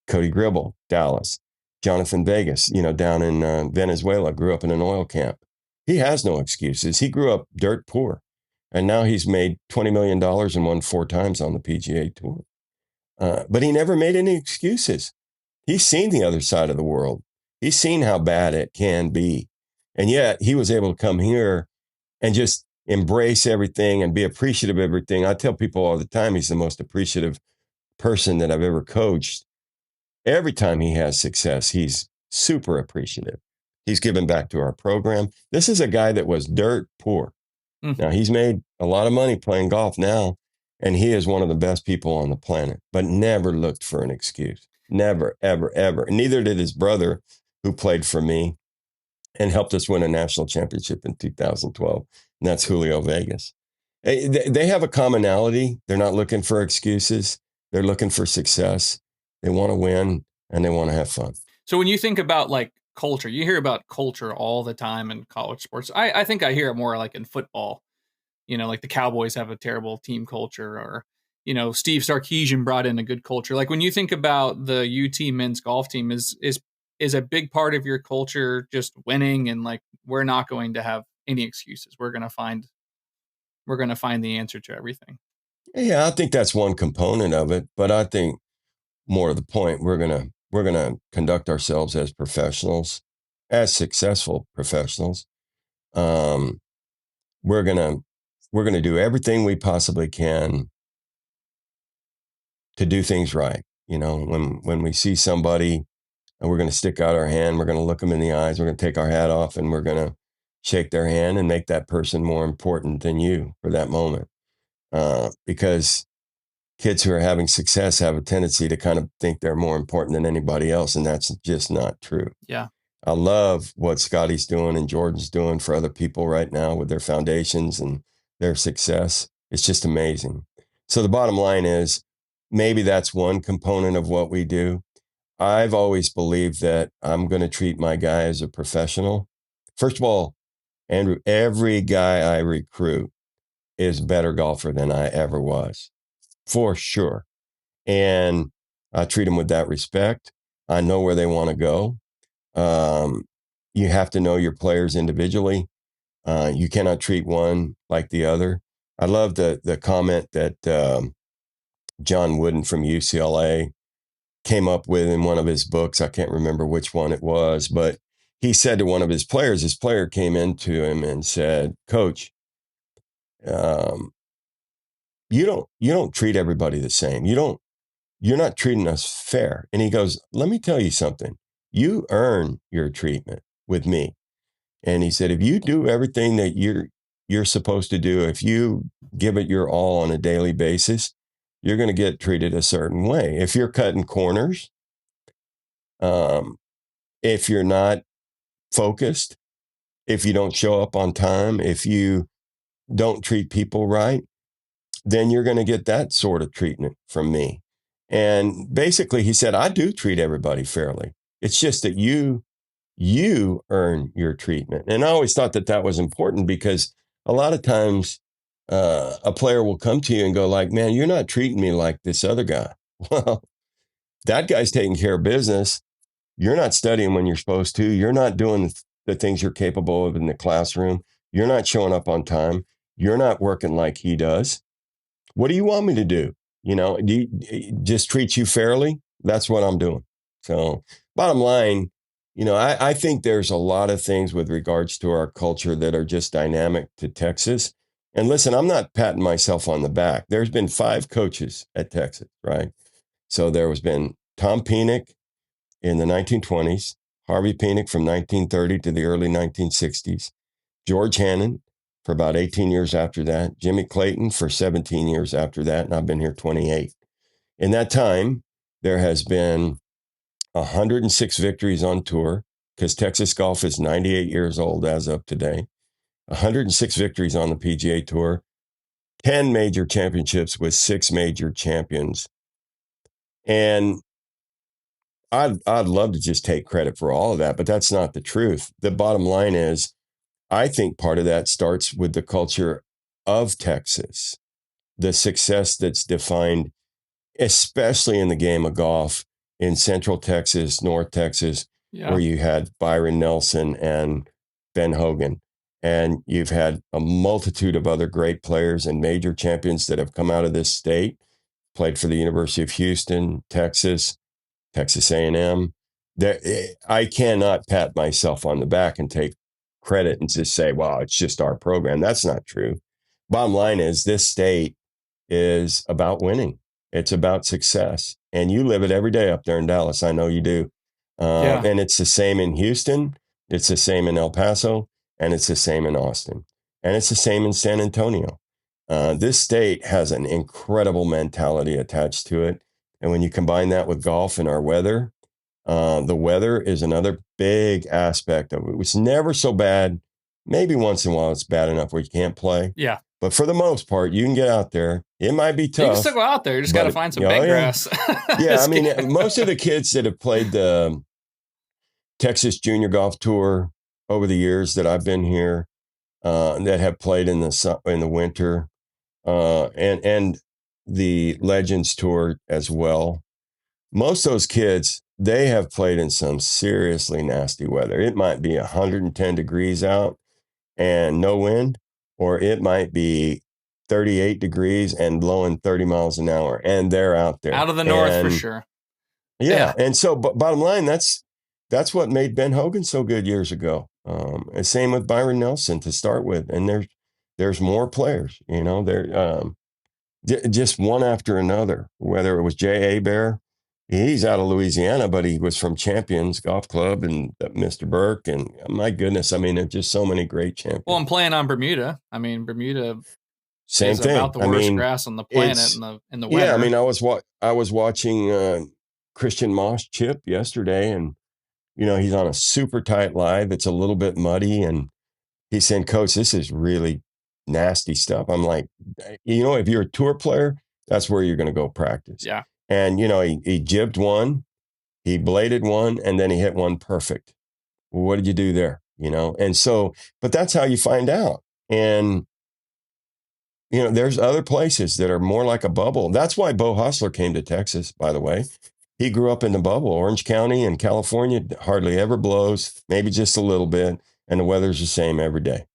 Cody Gribble, Dallas, Jonathan Vegas, down in Venezuela, grew up in an oil camp. He has no excuses. He grew up dirt poor. And now he's made $20 million and won 4 times on the PGA Tour. But he never made any excuses. He's seen the other side of the world. He's seen how bad it can be. And yet he was able to come here and just embrace everything and be appreciative of everything. I tell people all the time, he's the most appreciative person that I've ever coached. Every time he has success, he's super appreciative. He's given back to our program. This is a guy that was dirt poor. Now, he's made a lot of money playing golf now, and he is one of the best people on the planet, but never looked for an excuse. Never, ever, ever. And neither did his brother, who played for me and helped us win a national championship in 2012. And that's Julio Vegas. They have a commonality. They're not looking for excuses. They're looking for success. They want to win, and they want to have fun. So when you think about like culture, you hear about culture all the time in college sports. I think I hear it more like in football. Like the Cowboys have a terrible team culture, or, Steve Sarkisian brought in a good culture. Like when you think about the UT men's golf team, is a big part of your culture just winning and like, we're not going to have any excuses. We're going to find the answer to everything. Yeah, I think that's one component of it, but I think more to the point, we're going to conduct ourselves as professionals, as successful professionals. We're going to do everything we possibly can to do things right. When we see somebody and we're going to stick out our hand, we're going to look them in the eyes, we're going to take our hat off and we're going to shake their hand and make that person more important than you for that moment. Because kids who are having success have a tendency to kind of think they're more important than anybody else. And that's just not true. Yeah. I love what Scottie's doing and Jordan's doing for other people right now with their foundations and their success. It's just amazing. So the bottom line is, maybe that's one component of what we do. I've always believed that I'm going to treat my guy as a professional. First of all, Andrew, every guy I recruit is a better golfer than I ever was, for sure. And I treat them with that respect. I know where they want to go. You have to know your players individually. You cannot treat one like the other. I love the comment that John Wooden from UCLA came up with in one of his books. I can't remember which one it was, but he said to one of his player came into him and said, "Coach, you don't treat everybody the same. You're not treating us fair." And he goes, "Let me tell you something. You earn your treatment with me." And he said, "If you do everything that you're supposed to do, if you give it your all on a daily basis, you're going to get treated a certain way. If you're cutting corners, if you're not focused, if you don't show up on time, if you don't treat people right, then you're going to get that sort of treatment from me." And basically, he said, "I do treat everybody fairly. It's just that you earn your treatment." And I always thought that was important, because a lot of times a player will come to you and go like, "Man, you're not treating me like this other guy." Well, that guy's taking care of business. You're not studying when you're supposed to. You're not doing the things you're capable of in the classroom. You're not showing up on time. You're not working like he does. What do you want me to do? Do you just treat you fairly? That's what I'm doing. So bottom line, I think there's a lot of things with regards to our culture that are just dynamic to Texas. And listen, I'm not patting myself on the back. There's been 5 coaches at Texas, right? So there has been Tom Penick in the 1920s, Harvey Penick from 1930 to the early 1960s, George Hannon for about 18 years after that, Jimmy Clayton for 17 years after that, and I've been here 28. In that time, there has been 106 victories on tour, because Texas golf is 98 years old as of today. 106 victories on the PGA Tour, 10 major championships with 6 major champions. And I'd love to just take credit for all of that, but that's not the truth. The bottom line is, I think part of that starts with the culture of Texas, the success that's defined, especially in the game of golf, in Central Texas, North Texas, where you had Byron Nelson and Ben Hogan. And you've had a multitude of other great players and major champions that have come out of this state, played for the University of Houston, Texas A&M. I cannot pat myself on the back and take credit and just say, "Well, it's just our program." That's not true. Bottom line is, this state is about winning. It's about success. And you live it every day up there in Dallas. I know you do. And it's the same in Houston. It's the same in El Paso. And it's the same in Austin. And it's the same in San Antonio. This state has an incredible mentality attached to it. And when you combine that with golf and our weather, the weather is another big aspect of it. It's never so bad. Maybe once in a while it's bad enough where you can't play. Yeah. But for the most part, you can get out there. It might be tough. You can still go out there. You just got to find some big grass. Yeah, I mean, most of the kids that have played the Texas Junior Golf Tour over the years that I've been here, that have played in the winter, and the Legends Tour as well, most of those kids, they have played in some seriously nasty weather. It might be 110 degrees out and no wind, or it might be 38 degrees and blowing 30 miles an hour, and they're out there. Out of the north, for sure. Yeah. And so, bottom line, that's what made Ben Hogan so good years ago. And same with Byron Nelson to start with. And there's more players, they're just one after another, whether it was J. Bear. He's out of Louisiana, but he was from Champions Golf Club and Mr. Burke. And my goodness, I mean, there's just so many great champions. Well, I'm playing on Bermuda. I mean, Bermuda same is thing. About the worst grass on the planet in the winter. Yeah, I mean, I was watching Christian Moss chip yesterday, and he's on a super tight lie that's a little bit muddy, and he's saying, "Coach, this is really nasty stuff." I'm like, if you're a tour player, that's where you're going to go practice. Yeah. And, he jibbed one, he bladed one, and then he hit one perfect. Well, what did you do there? And so, but that's how you find out. And, there's other places that are more like a bubble. That's why Bo Hostler came to Texas, by the way. He grew up in the bubble. Orange County in California hardly ever blows, maybe just a little bit. And the weather's the same every day.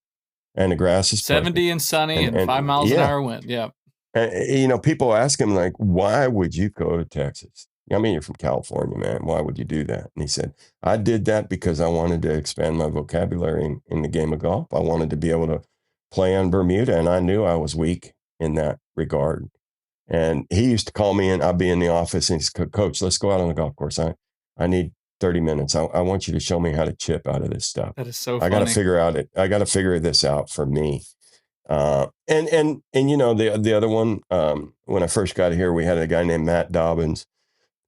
And the grass is 70 perfect. and sunny and 5 miles an hour wind. Yeah. And, people ask him, like, why would you go to Texas? I mean, you're from California, man. Why would you do that? And he said, I did that because I wanted to expand my vocabulary in the game of golf. I wanted to be able to play on Bermuda, and I knew I was weak in that regard. And he used to call me in. I'd be in the office and he's, Coach, let's go out on the golf course. I need 30 minutes. I want you to show me how to chip out of this stuff. That is so funny. I got to figure this out for me. And you know, the other one, when I first got here, we had a guy named Matt Dobbins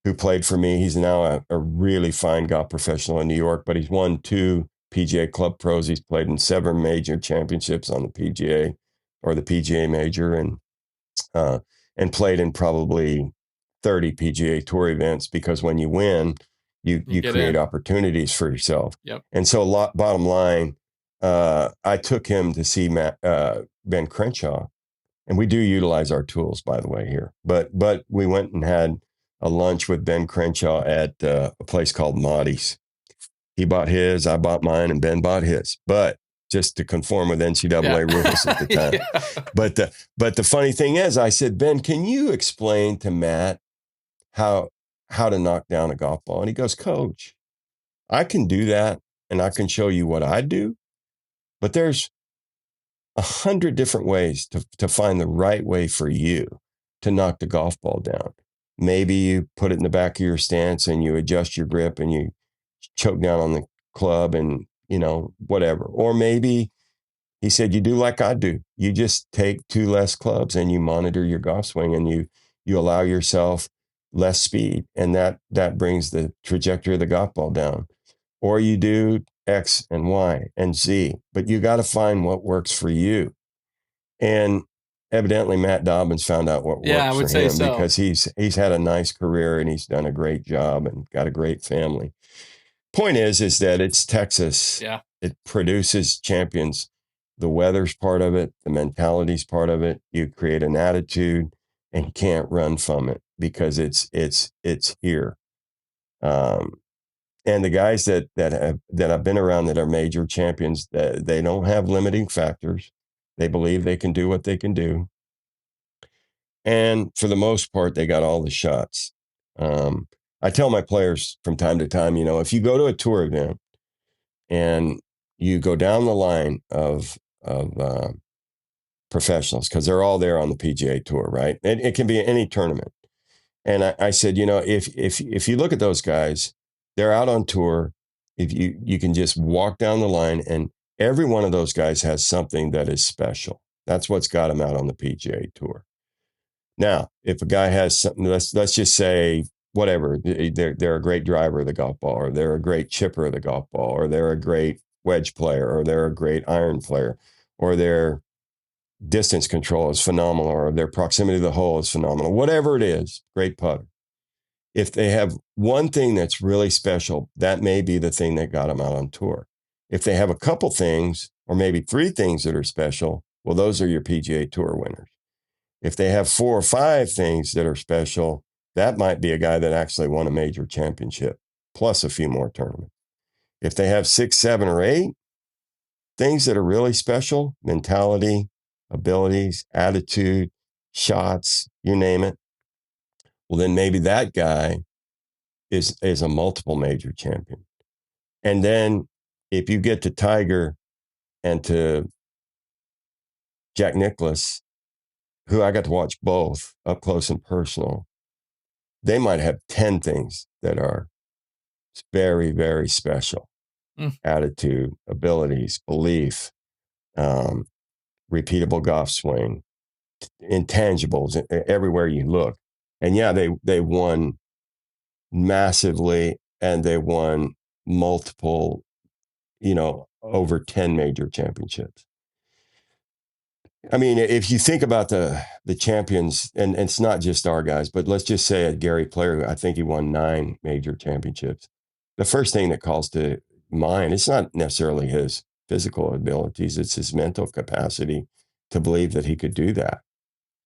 who played for me. He's now a really fine golf professional in New York, but he's won 2 PGA Club Pros. He's played in 7 major championships on the PGA or the PGA Major, and played in probably 30 PGA Tour events, because when you win, you create opportunities for yourself. Yep. And so bottom line, I took him to see Ben Crenshaw, and we do utilize our tools, by the way, here. But we went and had a lunch with Ben Crenshaw at a place called Maudie's. He bought his, I bought mine, and Ben bought his. But just to conform with NCAA rules at the time. Yeah. But the funny thing is, I said, Ben, can you explain to Matt how to knock down a golf ball? And he goes, Coach, I can do that, and I can show you what I do. But there's 100 different ways to find the right way for you to knock the golf ball down. Maybe you put it in the back of your stance and you adjust your grip and you choke down on the club and, you know, whatever. Or maybe he said, you do like I do. You just take 2 less clubs and you monitor your golf swing, and you allow yourself less speed. And that brings the trajectory of the golf ball down. Or you do X and Y and Z, but you got to find what works for you. And evidently Matt Dobbins found out what works for him, because he's had a nice career and he's done a great job and got a great family. Point is that it's Texas. Yeah. It produces champions. The weather's part of it. The mentality's part of it. You create an attitude and you can't run from it, because it's here. And the guys that I've been around that are major champions, they don't have limiting factors. They believe they can do what they can do. And for the most part, they got all the shots. I tell my players from time to time, you know, if you go to a tour event and you go down the line of professionals, because they're all there on the PGA Tour, right? It can be any tournament. And I said, you know, if you look at those guys, they're out on tour. If you can just walk down the line, and every one of those guys has something that is special. That's what's got them out on the PGA Tour. Now, if a guy has something, let's just say whatever, they're a great driver of the golf ball, or they're a great chipper of the golf ball, or they're a great wedge player, or they're a great iron player, or their distance control is phenomenal, or their proximity to the hole is phenomenal. Whatever it is, great putter. If they have one thing that's really special, that may be the thing that got them out on tour. If they have a couple things, or maybe 3 things that are special, well, those are your PGA Tour winners. If they have 4 or 5 things that are special, that might be a guy that actually won a major championship, plus a few more tournaments. If they have 6, 7, or 8 things that are really special, mentality, abilities, attitude, shots, you name it, well, then maybe that guy is a multiple major champion. And then if you get to Tiger and to Jack Nicklaus, who I got to watch both up close and personal, they might have 10 things that are very, very special. Attitude, abilities, belief, repeatable golf swing, intangibles everywhere you look. And yeah, they won massively, and they won multiple, over 10 major championships. I mean, if you think about the champions, and it's not just our guys, but let's just say a Gary Player, I think he won 9 major championships. The first thing that calls to mind, it's not necessarily his physical abilities, it's his mental capacity to believe that he could do that.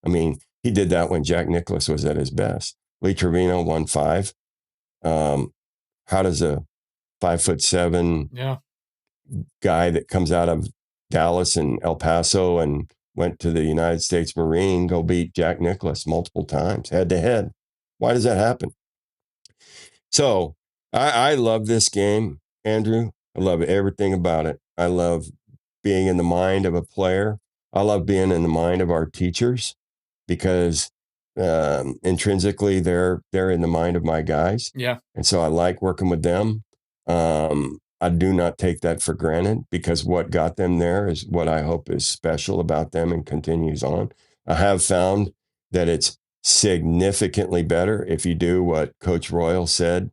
I mean, he did that when Jack Nicklaus was at his best. Lee Trevino won 5. How does a 5'7" guy that comes out of Dallas and El Paso and went to the United States Marine go beat Jack Nicklaus multiple times, head to head? Why does that happen? So I love this game, Andrew. I love everything about it. I love being in the mind of a player. I love being in the mind of our teachers because intrinsically they're in the mind of my guys. Yeah. And so I like working with them. I do not take that for granted because what got them there is what I hope is special about them and continues on. I have found that it's significantly better if you do what Coach Royal said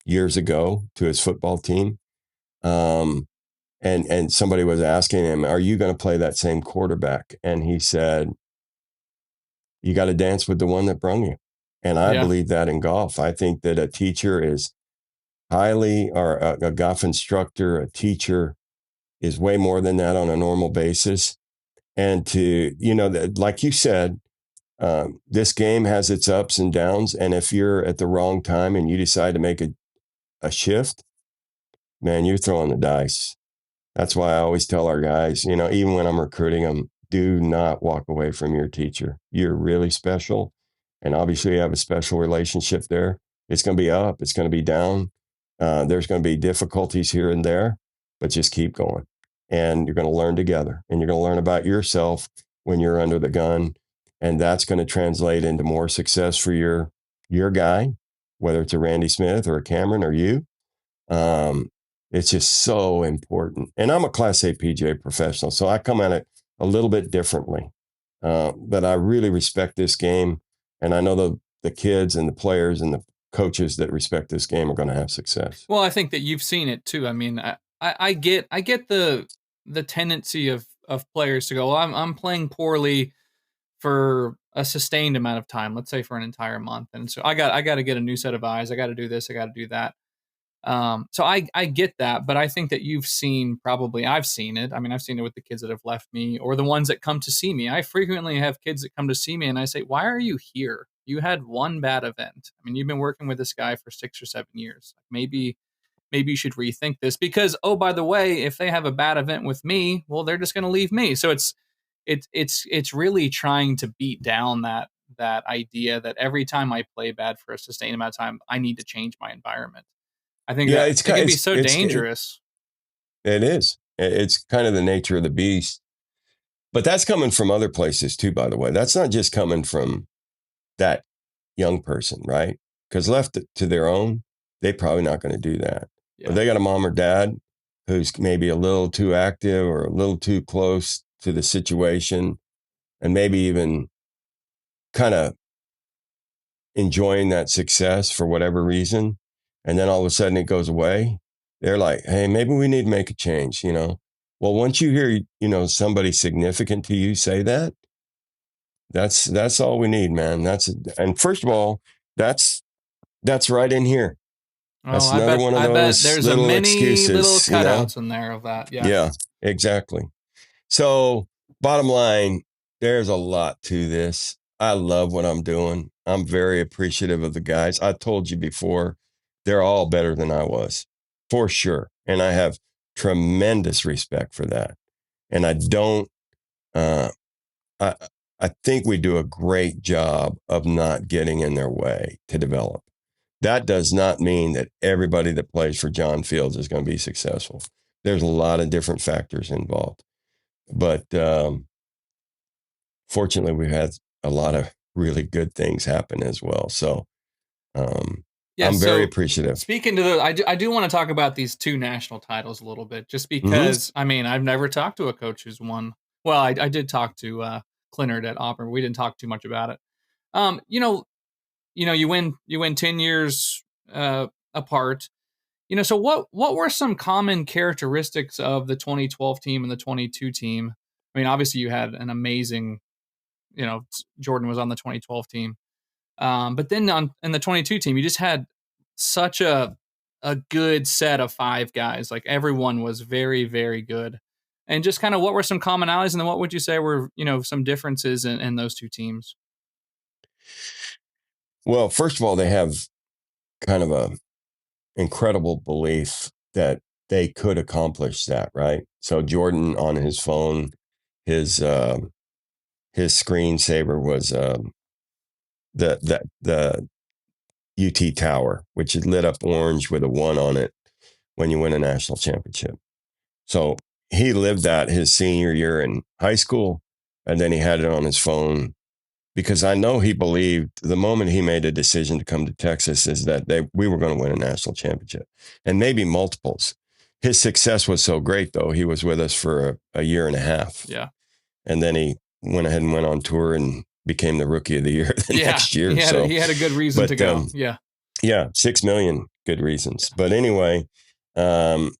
years ago to his football team. And somebody was asking him, are you going to play that same quarterback? And he said, you got to dance with the one that brung you. And I believe that in golf. I think that a teacher is or a golf instructor, a teacher is way more than that on a normal basis. And like you said, this game has its ups and downs. And if you're at the wrong time and you decide to make a shift, man, you're throwing the dice. That's why I always tell our guys, even when I'm recruiting them, do not walk away from your teacher. You're really special. And obviously you have a special relationship there. It's going to be up. It's going to be down. There's going to be difficulties here and there, but just keep going. And you're going to learn together. And you're going to learn about yourself when you're under the gun. And that's going to translate into more success for your guy, whether it's a Randy Smith or a Cameron or you. It's just so important. And I'm a Class A PGA professional, so I come at it a little bit differently. But I really respect this game. And I know the kids and the players and the coaches that respect this game are going to have success. Well, I think that you've seen it too. I mean, I get the tendency of players to go, well, I'm playing poorly for a sustained amount of time, let's say for an entire month. And so I got to get a new set of eyes. I got to do this. I got to do that. So I get that, but I think that I've seen it. I mean, I've seen it with the kids that have left me or the ones that come to see me. I frequently have kids that come to see me and I say, why are you here? You had one bad event. I mean, you've been working with this guy for 6 or 7 years. Maybe you should rethink this because, oh, by the way, if they have a bad event with me, well, they're just going to leave me. So it's really trying to beat down that idea that every time I play bad for a sustained amount of time, I need to change my environment. I think it can be so dangerous. It is. It's kind of the nature of the beast. But that's coming from other places too, by the way. That's not just coming from that young person, right? Because left to their own, they're probably not going to do that. Yeah. But they got a mom or dad who's maybe a little too active or a little too close to the situation and maybe even kind of enjoying that success for whatever reason. And then all of a sudden it goes away. They're like, hey, maybe we need to make a change, Well, once you hear, somebody significant to you say that, that's all we need, man. And first of all, that's right in here. That's another one of those there's little many excuses, little cutouts in there of that. Yeah. Yeah, exactly. So bottom line, there's a lot to this. I love what I'm doing. I'm very appreciative of the guys. I told you before, they're all better than I was, for sure. And I have tremendous respect for that. And I don't, I think we do a great job of not getting in their way to develop. That does not mean that everybody that plays for John Fields is going to be successful. There's a lot of different factors involved. But fortunately, we've had a lot of really good things happen as well. So I'm very appreciative. Speaking to I do want to talk about these 2 national titles a little bit, just because, I mean, I've never talked to a coach who's won. Well, I did talk to Clinard at Auburn. We didn't talk too much about it. You win 10 years apart. So what were some common characteristics of the 2012 team and the 22 team? I mean, obviously you had an amazing, Jordan was on the 2012 team. But then in the 22 team, you just had such a good set of 5 guys. Like everyone was very, very good. And just kind of what were some commonalities, and then what would you say were, some differences in those 2 teams? Well, first of all, they have kind of a incredible belief that they could accomplish that, right? So Jordan on his phone, his screensaver was the UT Tower, which is lit up orange with a 1 on it when you win a national championship. So he lived that his senior year in high school, and then he had it on his phone, because I know he believed the moment he made a decision to come to Texas is that we were going to win a national championship, and maybe multiples. His success was so great, though. He was with us for a year and a half. Yeah. And then he went ahead and went on tour and became the rookie of the year next year. He had a good reason to go. Yeah, 6 million good reasons. But anyway, you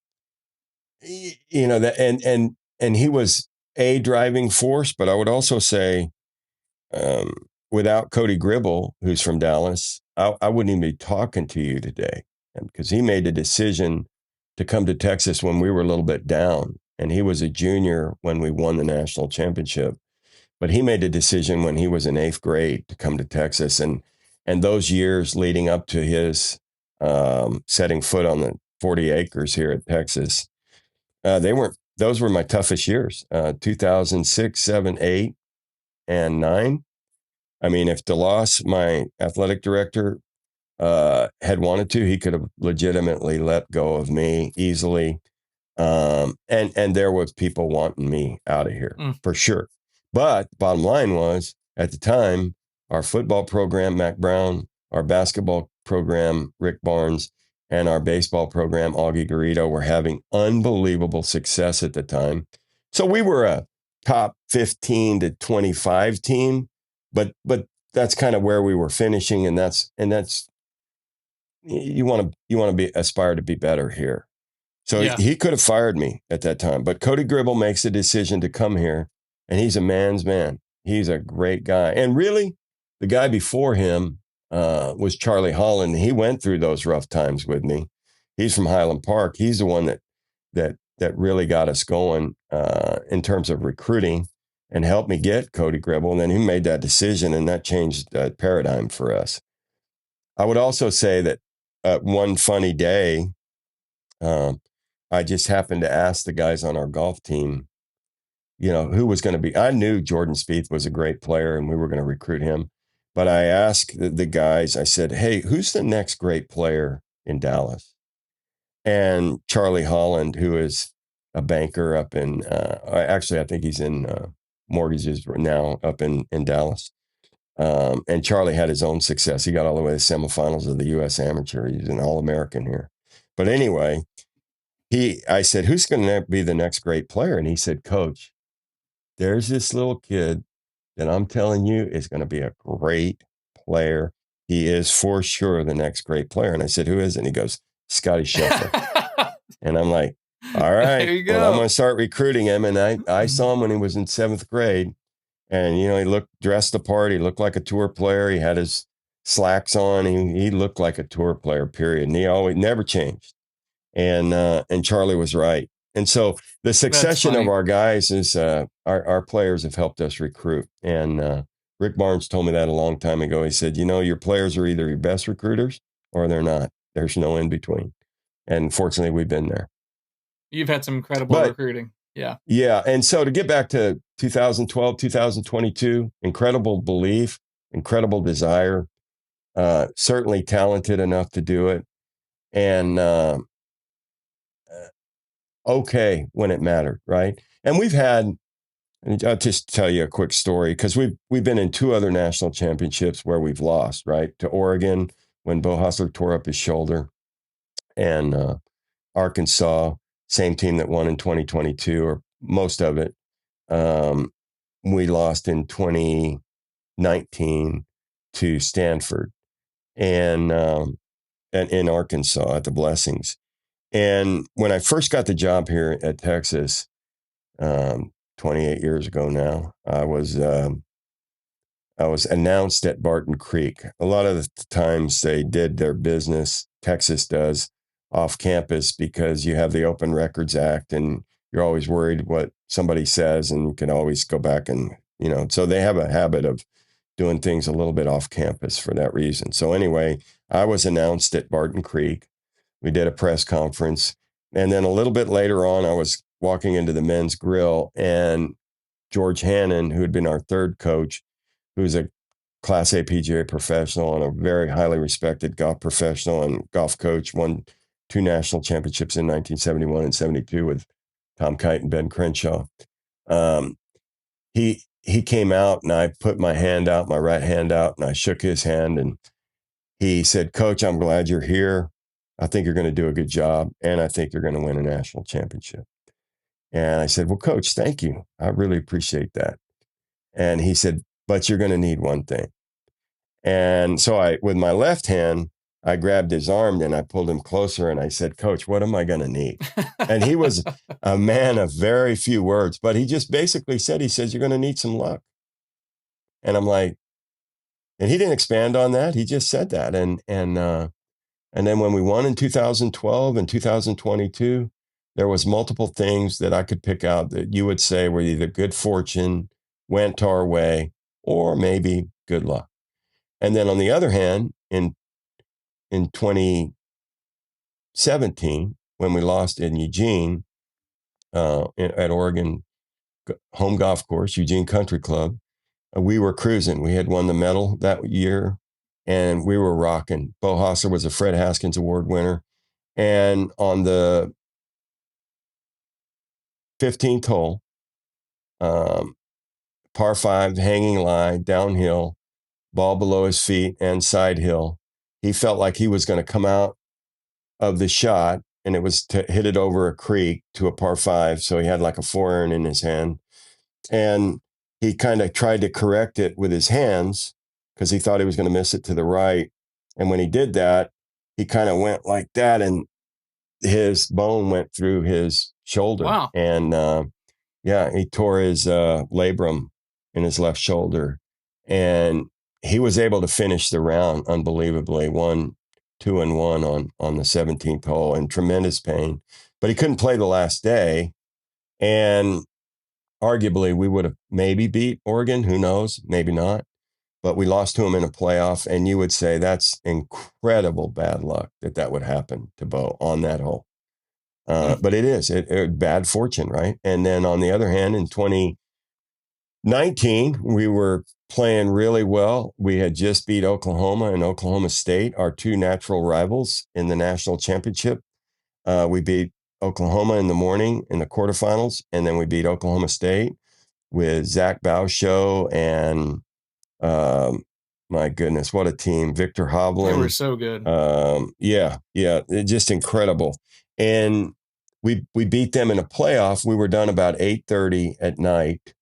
know, that and he was a driving force, but I would also say, without Cody Gribble, who's from Dallas, I wouldn't even be talking to you today, because he made the decision to come to Texas when we were a little bit down, and he was a junior when we won the national championship. But he made a decision when he was in 8th grade to come to Texas, and those years leading up to his setting foot on the 40 acres here at Texas, those were my toughest years. 2006, 7, 8, and 9. I mean, if DeLoss, my athletic director, had wanted to, he could have legitimately let go of me easily. And there was people wanting me out of here for sure. But bottom line was, at the time, our football program, Mac Brown, our basketball program, Rick Barnes, and our baseball program, Augie Garrido, were having unbelievable success at the time. So we were a top 15 to 25 team, but that's kind of where we were finishing, and that's you want to aspire to be better here. So he could have fired me at that time, but Cody Gribble makes a decision to come here, and he's a man's man. He's a great guy. And really, the guy before him was Charlie Holland. He went through those rough times with me. He's from Highland Park. He's the one that really got us going in terms of recruiting and helped me get Cody Gribble. And then he made that decision, and that changed the paradigm for us. I would also say that one funny day, I just happened to ask the guys on our golf team, you know, who was going to be. I knew Jordan Spieth was a great player and we were going to recruit him. But I asked the guys, I said, hey, who's the next great player in Dallas? And Charlie Holland, who is a banker up in, actually, I think he's in mortgages now up in Dallas. And Charlie had his own success. He got all the way to semifinals of the U.S. Amateur. He's an All-American here. But anyway, I said, who's going to be the next great player? And he said, Coach, there's this little kid that I'm telling you is going to be a great player. He is for sure the next great player. And I said, who is it? And he goes, Scottie Scheffler. And I'm like, all right, well, I'm going to start recruiting him. And I saw him when he was in 7th grade. And, you know, he looked dressed the part. He looked like a tour player. He had his slacks on. He looked like a tour player, period. And he always never changed. And Charlie was right. And so the succession of our guys is our players have helped us recruit. And Rick Barnes told me that a long time ago. He said, you know, your players are either your best recruiters or they're not. There's no in between. And fortunately, we've been there. You've had some incredible recruiting. Yeah. Yeah. And so to get back to 2012, 2022, incredible belief, incredible desire, certainly talented enough to do it. And okay when it mattered, right? And we've had, and I'll just tell you a quick story, because we've been in 2 other national championships where we've lost, right? To Oregon when Bo Hustler tore up his shoulder, and Arkansas, same team that won in 2022 or most of it. We lost in 2019 to Stanford and in Arkansas at the Blessings. And when I first got the job here at Texas, 28 years ago now, I was announced at Barton Creek. A lot of the times they did their business, Texas does, off campus, because you have the Open Records Act and you're always worried what somebody says, and you can always go back and, you know, so they have a habit of doing things a little bit off campus for that reason. So anyway, I was announced at Barton Creek. We did a press conference. And then a little bit later on, I was walking into the men's grill, and George Hannon, who had been our third coach, who's a Class A PGA professional and a very highly respected golf professional and golf coach. Won 2 national championships in 1971 and 72 with Tom Kite and Ben Crenshaw. He came out and I put my hand out, my right hand out, and I shook his hand. And he said, "Coach, I'm glad you're here. I think you're going to do a good job. And I think you're going to win a national championship." And I said, "Well, Coach, thank you. I really appreciate that." And he said, "But you're going to need one thing." And so with my left hand, I grabbed his arm and I pulled him closer and I said, "Coach, what am I going to need?" And he was a man of very few words, but he just basically said, he says, "You're going to need some luck." And I'm like, and he didn't expand on that. He just said that. And then when we won in 2012 and 2022, there was multiple things that I could pick out that you would say were either good fortune, went our way, or maybe good luck. And then on the other hand, in 2017, when we lost in Eugene at Oregon home golf course, Eugene Country Club, we were cruising. We had won the medal that year, and we were rocking. Bo Hosser was a Fred Haskins Award winner. And on the 15th hole, par 5, hanging lie, downhill, ball below his feet and side hill, he felt like he was going to come out of the shot, and it was to hit it over a creek to a par 5. So he had like a 4-iron in his hand. And he kind of tried to correct it with his hands because he thought he was going to miss it to the right. And when he did that, he kind of went like that, and his bone went through his shoulder. Wow. And he tore his labrum in his left shoulder. And he was able to finish the round unbelievably, 2-1 on the 17th hole in tremendous pain. But he couldn't play the last day. And arguably, we would have maybe beat Oregon. Who knows? Maybe not. But we lost to him in a playoff. And you would say that's incredible bad luck that would happen to Bo on that hole. But it is bad fortune, right? And then on the other hand, in 2019, we were playing really well. We had just beat Oklahoma and Oklahoma State, our 2 natural rivals in the national championship. We beat Oklahoma in the morning in the quarterfinals, and then we beat Oklahoma State with Zach Bauschow and my goodness, what a team! Victor Hovland. They were so good. Just incredible. And we beat them in a playoff. We were done about 8:30 at night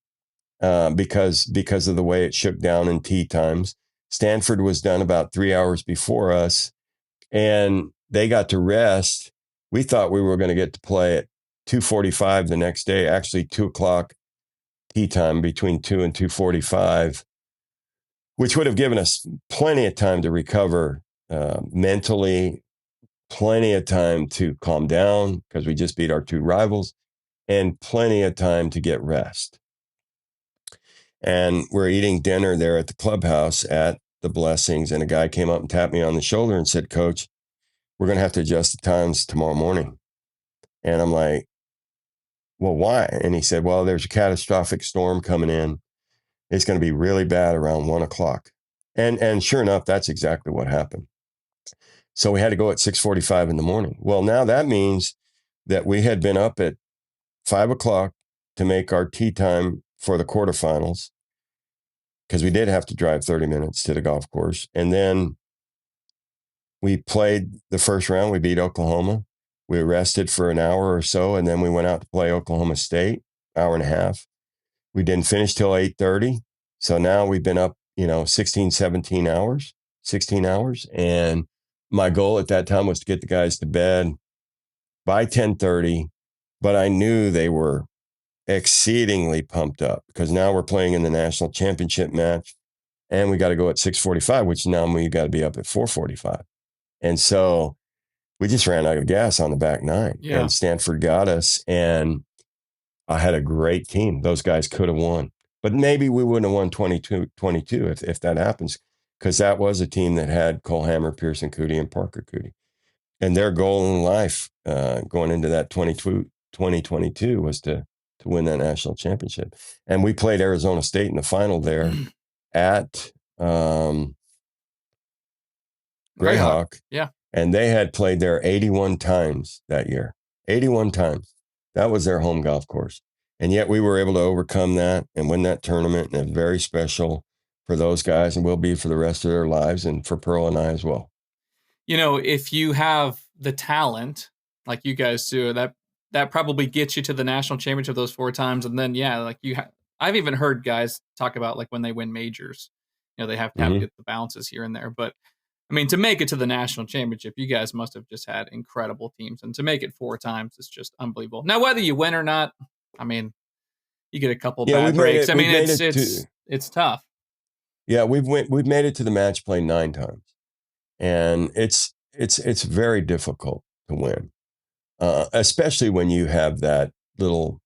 because of the way it shook down in tee times. Stanford was done about 3 hours before us, and they got to rest. We thought we were going to get to play at 2:45 the next day, actually 2 o'clock tee time, between 2 and 2:45, which would have given us plenty of time to recover mentally, plenty of time to calm down because we just beat our 2 rivals, and plenty of time to get rest. And we're eating dinner there at the clubhouse at the Blessings, and a guy came up and tapped me on the shoulder and said, "Coach, we're going to have to adjust the times tomorrow morning." And I'm like, "Well, why?" And he said, "Well, there's a catastrophic storm coming in. It's going to be really bad around 1 o'clock. And sure enough, that's exactly what happened. So we had to go at 6:45 in the morning. Well, now that means that we had been up at 5 o'clock to make our tee time for the quarterfinals, because we did have to drive 30 minutes to the golf course. And then we played the first round. We beat Oklahoma. We rested for an hour or so, and then we went out to play Oklahoma State, hour and a half. We didn't finish till 8:30. So now we've been up, 16 hours. And my goal at that time was to get the guys to bed by 10:30. But I knew they were exceedingly pumped up because now we're playing in the national championship match, and we got to go at 6:45, which now we got to be up at 4:45. And so we just ran out of gas on the back 9. Yeah. And Stanford got us, and I had a great team. Those guys could have won, but maybe we wouldn't have won 22 if that happens, because that was a team that had Cole Hammer, Pearson Coody, and Parker Coody. And their goal in life going into that 2022 was to win that national championship. And we played Arizona State in the final there at um, Greyhawk. Greyhawk, Yeah. and they had played there 81 times that year. 81 times. That was their home golf course. And yet we were able to overcome that and win that tournament. And it's very special for those guys and will be for the rest of their lives and for Pearl and I as well. You know, if you have the talent like you guys do, that probably gets you to the national championship those 4 times. And then, yeah, like I've even heard guys talk about like when they win majors, you know, they have to Mhm. get the bounces here and there. But I mean, to make it to the national championship, you guys must have just had incredible teams. And to make it 4 times is just unbelievable. Now, whether you win or not, I mean, you get a couple Yeah, bad we've made breaks. it. I mean, We've made it to. it's tough. Yeah, we've made it to the match play 9 times, and it's very difficult to win, especially when you have that little.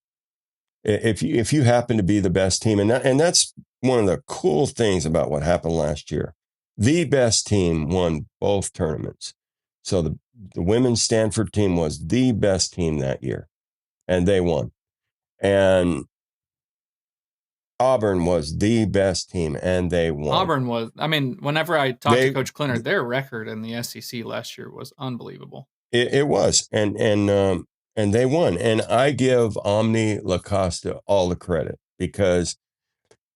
If you happen to be the best team, and that's one of the cool things about what happened last year. The best team won both tournaments, so the women's Stanford team was the best team that year, and they won, and Auburn was the best team, and they won. Auburn was, I mean, whenever I talked to Coach Clinner, their record in the SEC last year was unbelievable. It was, and they won. And I give Omni LaCosta all the credit because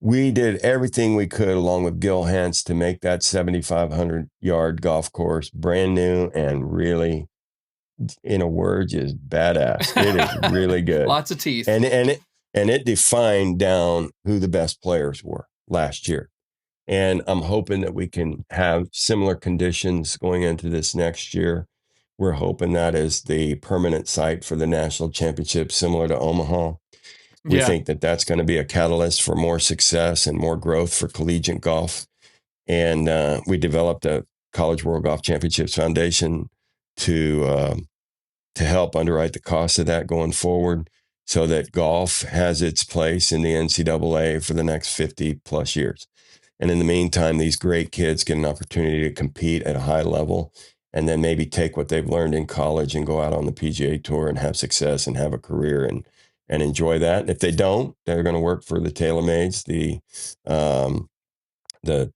we did everything we could along with Gil Hance to make that 7,500-yard golf course brand new and really, in a word, just badass. It is really good. Lots of teeth. And it defined down who the best players were last year. And I'm hoping that we can have similar conditions going into this next year. We're hoping that is the permanent site for the national championship, similar to Omaha. We think that that's going to be a catalyst for more success and more growth for collegiate golf. And we developed a College World Golf Championships Foundation to help underwrite the cost of that going forward so that golf has its place in the NCAA for the next 50 plus years. And in the meantime, these great kids get an opportunity to compete at a high level and then maybe take what they've learned in college and go out on the PGA Tour and have success and have a career and enjoy that. And if they don't, they're going to work for the TaylorMades, the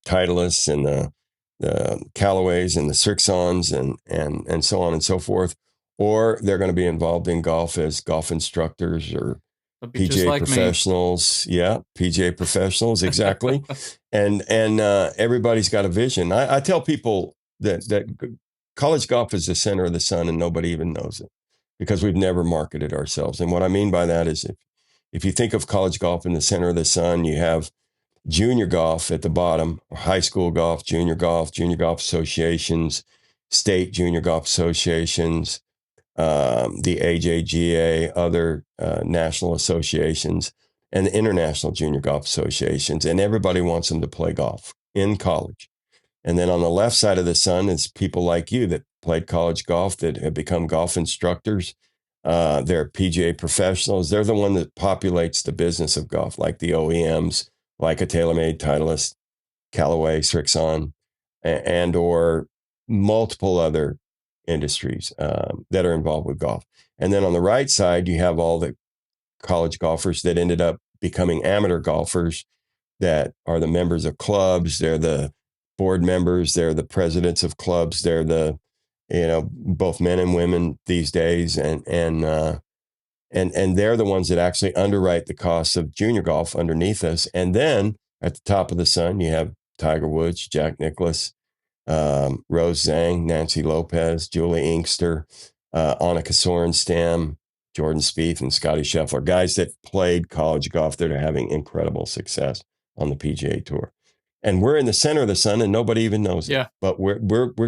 Titleists and the Callaways and the Srixons and so on and so forth. Or they're going to be involved in golf as golf instructors or PGA like professionals. Me. Yeah, PGA professionals, exactly. and everybody's got a vision. I tell people that college golf is the center of the sun and nobody even knows it because we've never marketed ourselves. And what I mean by that is if you think of college golf in the center of the sun, you have junior golf at the bottom, high school golf, junior golf associations, state junior golf associations, the AJGA, other national associations, and the international junior golf associations. And everybody wants them to play golf in college. And then on the left side of the sun is people like you that played college golf, that have become golf instructors. They're PGA professionals. They're the one that populates the business of golf, like the OEMs, like a TaylorMade, Titleist, Callaway, Srixon, and or multiple other industries that are involved with golf. And then on the right side, you have all the college golfers that ended up becoming amateur golfers that are the members of clubs. They're the board members. They're the presidents of clubs. They're the, both men and women these days. And they're the ones that actually underwrite the costs of junior golf underneath us. And then at the top of the sun, you have Tiger Woods, Jack Nicklaus, Rose Zhang, Nancy Lopez, Julie Inkster, Annika Sorenstam, Jordan Spieth, and Scottie Scheffler, guys that played college golf that are having incredible success on the PGA Tour. And we're in the center of the sun, and nobody even knows it. But we're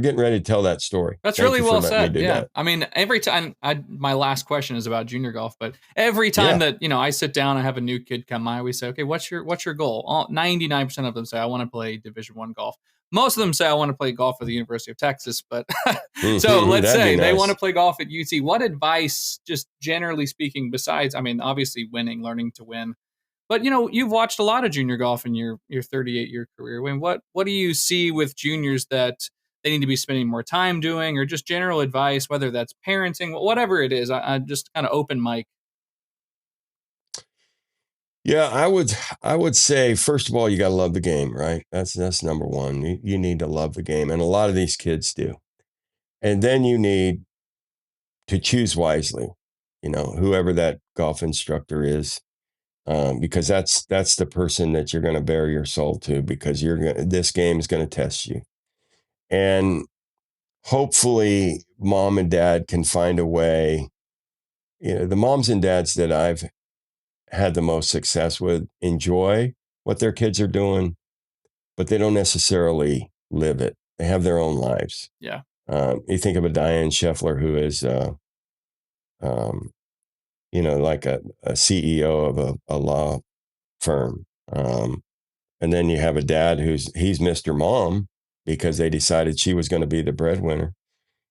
getting ready to tell that story. That's really well said. Yeah, I mean, every time my last question is about junior golf, but every time that I sit down, I have a new kid come by, we say, okay, what's your goal? 99% of them say I want to play Division I golf. Most of them say I want to play golf at the University of Texas, but so let's say they want to play golf at UT. What advice, just generally speaking, besides, I mean, obviously winning, learning to win, but you've watched a lot of junior golf in your 38-year career. I mean, what do you see with juniors that they need to be spending more time doing, or just general advice, whether that's parenting, whatever it is? I just kind of open mic. Yeah, I would say first of all, you got to love the game, right? That's number one. You need to love the game, and a lot of these kids do. And then you need to choose wisely. Whoever that golf instructor is, because that's the person that you're going to bare your soul to, because this game is going to test you. And hopefully, mom and dad can find a way. The moms and dads that I've had the most success with enjoy what their kids are doing, but they don't necessarily live it. They have their own lives. Yeah. You think of a Diane Scheffler, who is, like a CEO of a law firm. And then you have a dad he's Mr. Mom, because they decided she was going to be the breadwinner.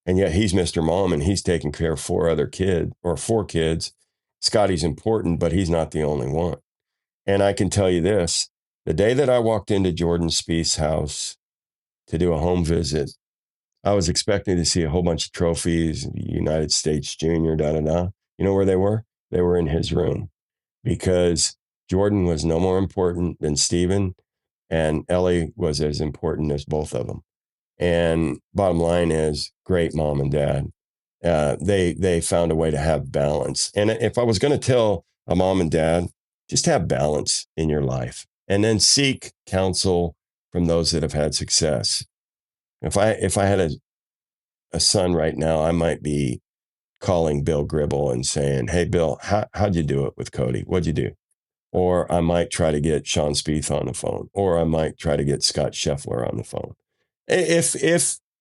And yet he's Mr. Mom, and he's taking care of four kids. Scottie's important, but he's not the only one. And I can tell you this, the day that I walked into Jordan Spieth's house to do a home visit, I was expecting to see a whole bunch of trophies, United States Junior, da-da-da. You know where they were? They were in his room, because Jordan was no more important than Steven, and Ellie was as important as both of them. And bottom line is, great mom and dad. They found a way to have balance. And if I was going to tell a mom and dad, just have balance in your life, and then seek counsel from those that have had success. If I had a son right now, I might be calling Bill Gribble and saying, "Hey, Bill, how'd you do it with Cody? What'd you do?" Or I might try to get Sean Spieth on the phone, or I might try to get Scott Scheffler on the phone. If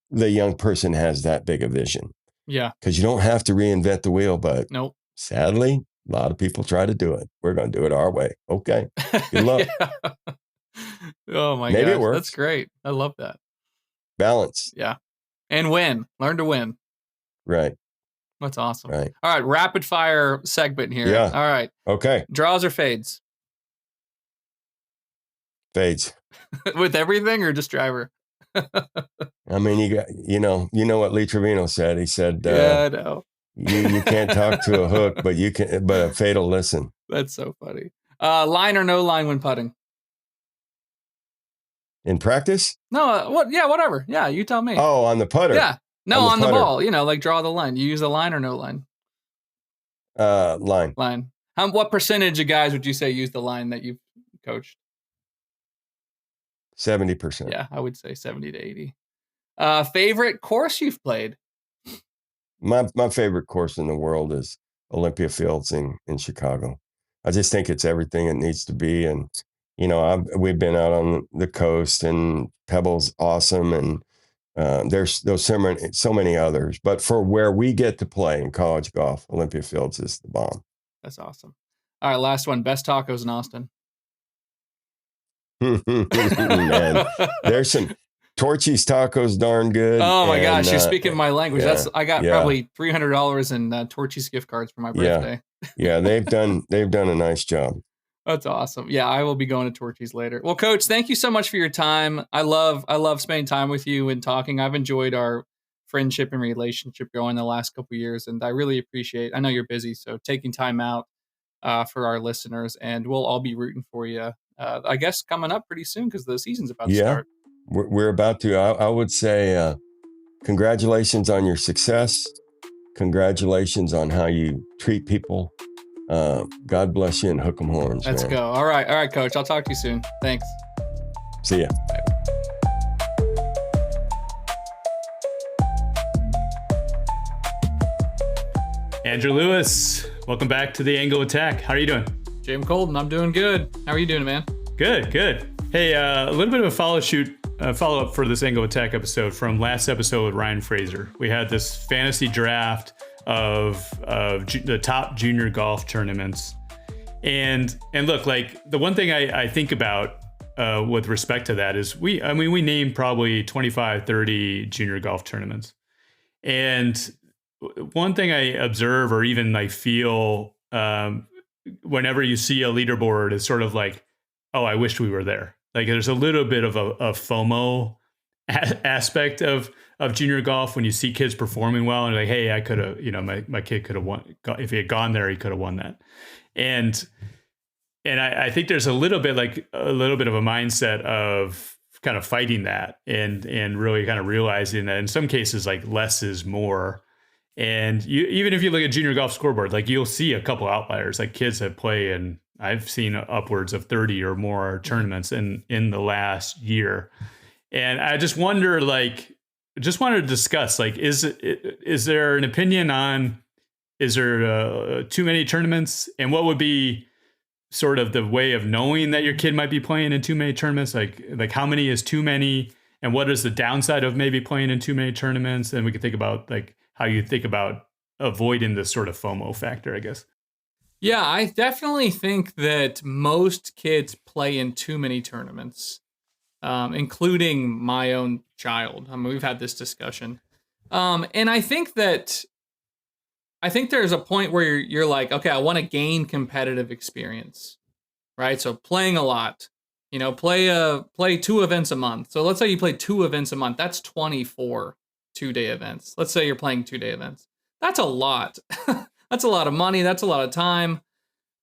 the young person has that big a vision. Yeah. Because you don't have to reinvent the wheel, but Nope. Sadly, a lot of people try to do it. We're going to do it our way. Okay. Good luck. Yeah. Oh my Maybe it gosh, works. that's great. I love that. Balance. Yeah. And win. Learn to win. Right. That's awesome. Right. All right, rapid fire segment here. Yeah. All right. Okay. Draws or fades? Fades. With everything or just driver? I mean, you know what Lee Trevino said. He said, Yeah, I know. you can't talk to a hook, but a fade will listen. That's so funny. Line or no line when putting? In practice? No, what? Yeah, whatever. Yeah, you tell me. Oh, on the putter. Yeah. No, on the putter. ball. Like draw the line. You use a line or no line? Line. Line. What percentage of guys would you say use the line that you've coached? 70%. Yeah, I would say 70 to 80. Favorite course you've played? My favorite course in the world is Olympia Fields in Chicago. I just think it's everything it needs to be. And, we've been out on the coast, and Pebble's awesome. And there's so many others. But for where we get to play in college golf, Olympia Fields is the bomb. That's awesome. All right, last one. Best tacos in Austin. Man, there's some Torchy's tacos, darn good. Oh my gosh, you're speaking my language. Yeah, I got probably $300 in Torchy's gift cards for my birthday. Yeah, they've done a nice job. That's awesome. Yeah, I will be going to Torchy's later. Well, Coach, thank you so much for your time. I love spending time with you and talking. I've enjoyed our friendship and relationship going the last couple of years, and I really appreciate. I know you're busy, so taking time out for our listeners, and we'll all be rooting for you. I guess coming up pretty soon because the season's about to start. We're about to. I would say congratulations on your success. Congratulations on how you treat people. God bless you and hook 'em horns. Let's go. All right, Coach. I'll talk to you soon. Thanks. See ya. Bye. Andrew Lewis, welcome back to the Angle Attack. How are you doing? Jim Colton, I'm doing good. How are you doing, man? Good. Hey, a little bit of a follow-up for this Angle Attack episode from last episode with Ryan Fraser. We had this fantasy draft of the top junior golf tournaments. And look, like the one thing I think about with respect to that is we named probably 25, 30 junior golf tournaments. And one thing I observe or even like feel whenever you see a leaderboard is sort of like, oh, I wish we were there. Like there's a little bit of a FOMO aspect of junior golf when you see kids performing well and like, hey, I could have, my kid could have won. If he had gone there, he could have won that. And And I think there's a little bit of a mindset of kind of fighting that and really kind of realizing that in some cases, like less is more. And even if you look at junior golf scoreboard, like you'll see a couple outliers, like kids that play, and I've seen upwards of 30 or more tournaments in the last year. And I just wonder, just wanted to discuss, like, is there an opinion on, is there too many tournaments, and what would be sort of the way of knowing that your kid might be playing in too many tournaments? Like how many is too many, and what is the downside of maybe playing in too many tournaments? And we could think about like how you think about avoiding this sort of FOMO factor, I guess. Yeah, I definitely think that most kids play in too many tournaments, including my own child. I mean, we've had this discussion. And I think there's a point where you're like, okay, I want to gain competitive experience, right? So playing a lot, play 2 events a month. So let's say you play 2 events a month. That's 24 2-day events. Let's say you're playing 2-day events. That's a lot. That's a lot of money. That's a lot of time.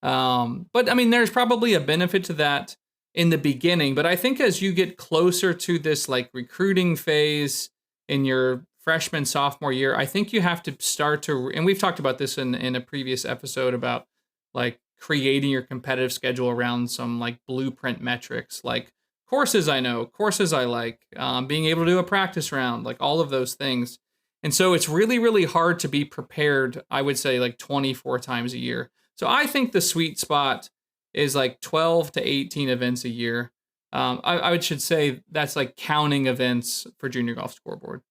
But I mean, there's probably a benefit to that in the beginning. But I think as you get closer to this like recruiting phase in your freshman, sophomore year, I think you have to start to, and we've talked about this in a previous episode about like creating your competitive schedule around some like blueprint metrics, like courses I know, courses I like, being able to do a practice round, like all of those things. And so it's really, really hard to be prepared, I would say, like 24 times a year. So I think the sweet spot is like 12 to 18 events a year. I should say that's like counting events for junior golf scoreboard.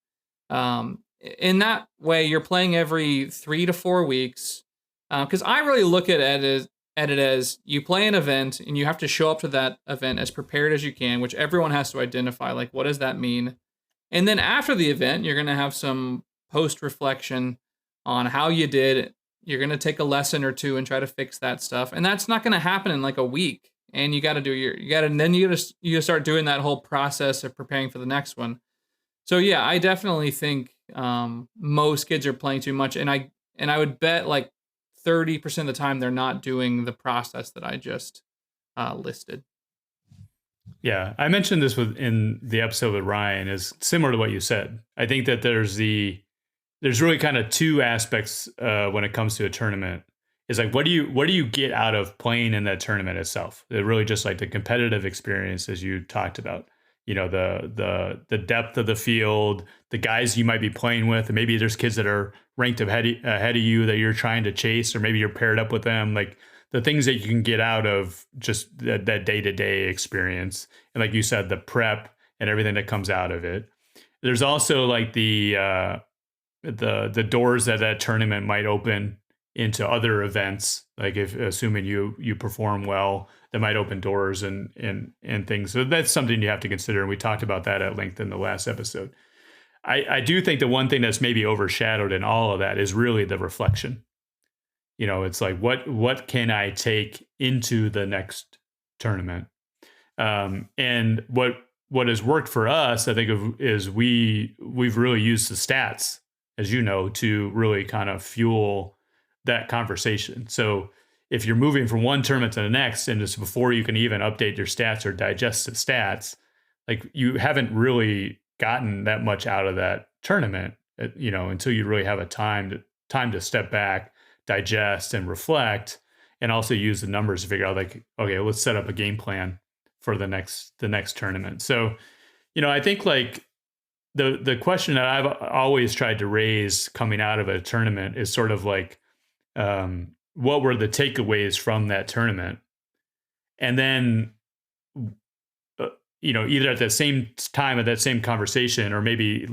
In that way, you're playing every 3 to 4 weeks. Because I really look at it as you play an event and you have to show up to that event as prepared as you can, which everyone has to identify, like, what does that mean? And then after the event, you're going to have some post-reflection on how you did. You're going to take a lesson or two and try to fix that stuff. And that's not going to happen in like a week. And you got to start doing that whole process of preparing for the next one. So yeah, I definitely think most kids are playing too much. And I would bet like 30% of the time they're not doing the process that I just listed. Yeah, I mentioned this in the episode with Ryan, is similar to what you said. I think that there's really kind of 2 aspects when it comes to a tournament. Is like, what do you get out of playing in that tournament itself? They're really just like the competitive experience, as you talked about. The depth of the field, the guys you might be playing with, and maybe there's kids that are ranked ahead of you that you're trying to chase, or maybe you're paired up with them. Like the things that you can get out of just that day-to-day experience. And like you said, the prep and everything that comes out of it. There's also like the doors that tournament might open into other events. Like if assuming you perform well, that might open doors and things. So that's something you have to consider. And we talked about that at length in the last episode. I do think the one thing that's maybe overshadowed in all of that is really the reflection. It's like, what can I take into the next tournament? And what has worked for us, I think, is we've really used the stats, as you know, to really kind of fuel that conversation. So if you're moving from one tournament to the next, and just before you can even update your stats or digest the stats, like you haven't really gotten that much out of that tournament, until you really have a time to step back, digest and reflect, and also use the numbers to figure out, like, okay, let's set up a game plan for the next tournament. So, I think like the question that I've always tried to raise coming out of a tournament is sort of like, what were the takeaways from that tournament? And then, either at the same time at that same conversation, or maybe,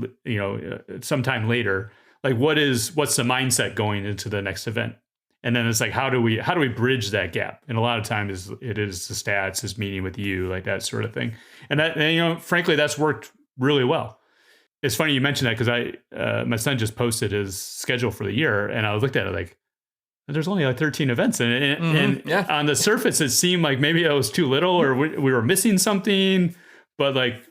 sometime later, like what's the mindset going into the next event? And then it's like, how do we bridge that gap? And a lot of times it is the stats, is meeting with you, like that sort of thing. And that, frankly, that's worked really well. It's funny you mentioned that, because my son just posted his schedule for the year, and I looked at it like, there's only like 13 events. And yeah, on the surface, it seemed like maybe it was too little, or we were missing something. But like,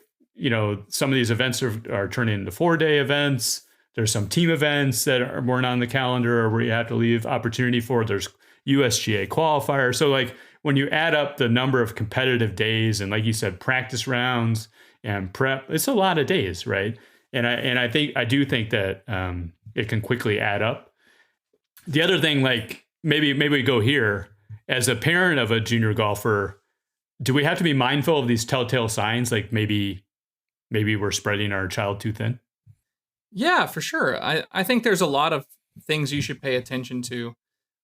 some of these events are turning into 4-day events. There's some team events that weren't on the calendar, or where you have to leave opportunity for. There's USGA qualifiers. So like, when you add up the number of competitive days and, like you said, practice rounds and prep, it's a lot of days, right? And I do think that it can quickly add up. The other thing, like maybe we go here, as a parent of a junior golfer, do we have to be mindful of these telltale signs? Like maybe we're spreading our child too thin? Yeah, for sure. I think there's a lot of things you should pay attention to.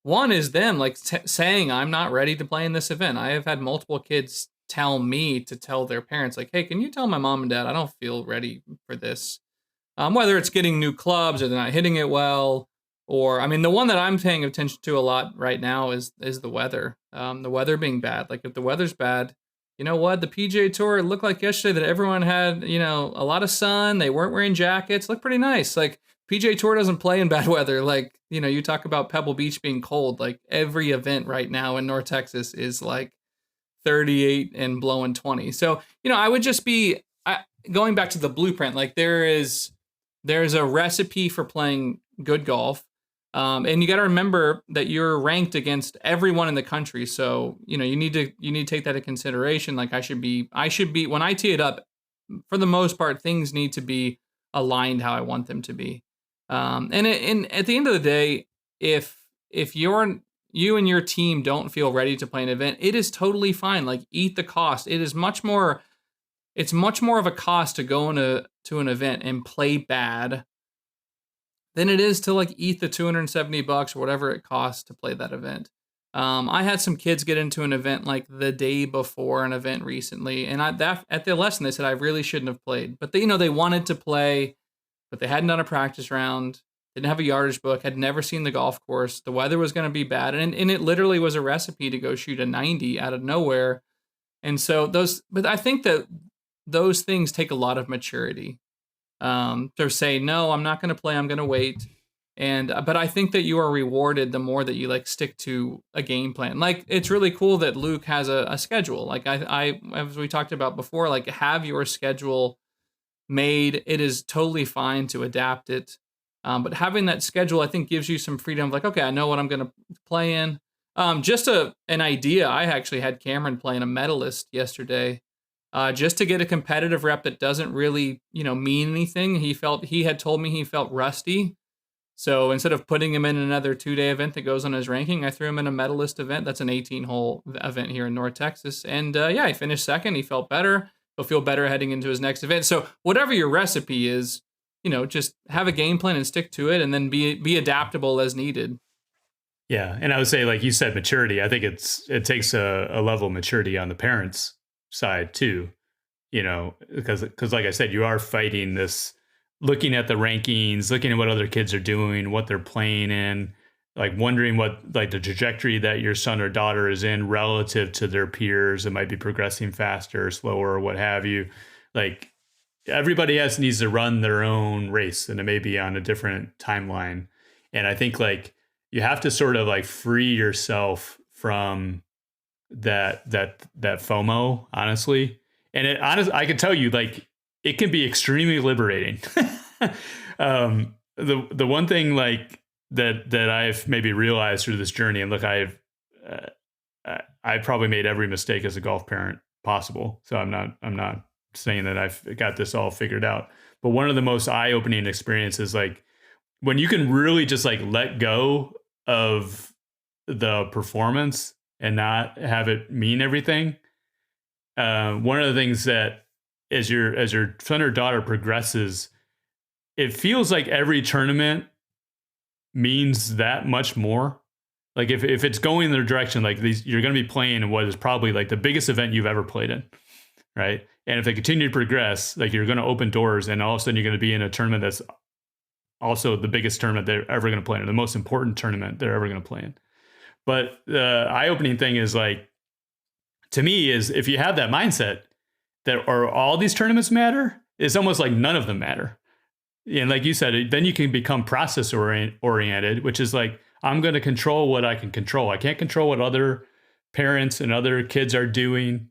One is them like saying, I'm not ready to play in this event. I have had multiple kids tell me to tell their parents, like, hey, can you tell my mom and dad I don't feel ready for this? Whether it's getting new clubs or they're not hitting it well, or, I mean, the one that I'm paying attention to a lot right now is the weather. The weather being bad. Like, if the weather's bad, you know what? The PGA Tour, it looked like yesterday that everyone had, a lot of sun. They weren't wearing jackets. Looked pretty nice. Like, PGA Tour doesn't play in bad weather. Like, you talk about Pebble Beach being cold. Like, every event right now in North Texas is like 38 and blowing 20. So, I would just be going back to the blueprint. Like, there's a recipe for playing good golf. And you got to remember that you're ranked against everyone in the country. So, you need to take that into consideration. Like, I should be, when I tee it up, for the most part, things need to be aligned how I want them to be. And at the end of the day, if you and your team don't feel ready to play an event, it is totally fine. Like, eat the cost. It's much more of a cost to go to an event and play bad than it is to like eat the $270 or whatever it costs to play that event. I had some kids get into an event like the day before an event recently, and at the lesson they said I really shouldn't have played, but they wanted to play, but they hadn't done a practice round, didn't have a yardage book, had never seen the golf course. The weather was going to be bad, and it literally was a recipe to go shoot a 90 out of nowhere. And so but I think that those things take a lot of maturity. To say, no, I'm not going to play, I'm going to wait. But I think that you are rewarded the more that you like stick to a game plan. Like, it's really cool that Luke has a schedule. Like I, as we talked about before, like, have your schedule made. It is totally fine to adapt it. But having that schedule, I think, gives you some freedom of like, okay, I know what I'm going to play in. Just an idea. I actually had Cameron playing a medalist yesterday. Just to get a competitive rep that doesn't really, mean anything. He had told me he felt rusty. So instead of putting him in another 2-day event that goes on his ranking, I threw him in a medalist event. That's an 18-hole event here in North Texas. And he finished second. He felt better. He'll feel better heading into his next event. So whatever your recipe is, just have a game plan and stick to it, and then be adaptable as needed. Yeah. And I would say, like you said, maturity. I think it takes a level of maturity on the parents' side too, because like I said, you are fighting this, looking at the rankings, looking at what other kids are doing, what they're playing in, like wondering what like the trajectory that your son or daughter is in relative to their peers. It might be progressing faster or slower or what have you. Like, everybody needs to run their own race, and it may be on a different timeline. And I think like you have to sort of like free yourself from that FOMO, honestly. And I can tell you, like, it can be extremely liberating. The one thing like that I've maybe realized through this journey, and look, I've probably made every mistake as a golf parent possible. So I'm not saying that I've got this all figured out. But one of the most eye-opening experiences, like when you can really just like let go of the performance and not have it mean everything. One of the things that as your son or daughter progresses, it feels like every tournament means that much more. Like if it's going in their direction, like you're going to be playing in what is probably like the biggest event you've ever played in, right? And if they continue to progress, like you're going to open doors, and all of a sudden you're going to be in a tournament that's also the biggest tournament they're ever going to play in, or the most important tournament they're ever going to play in. But the eye-opening thing is like, to me, is if you have that mindset that or all these tournaments matter, it's almost like none of them matter. And like you said, then you can become process oriented, which is like, I'm going to control what I can control. I can't control what other parents and other kids are doing.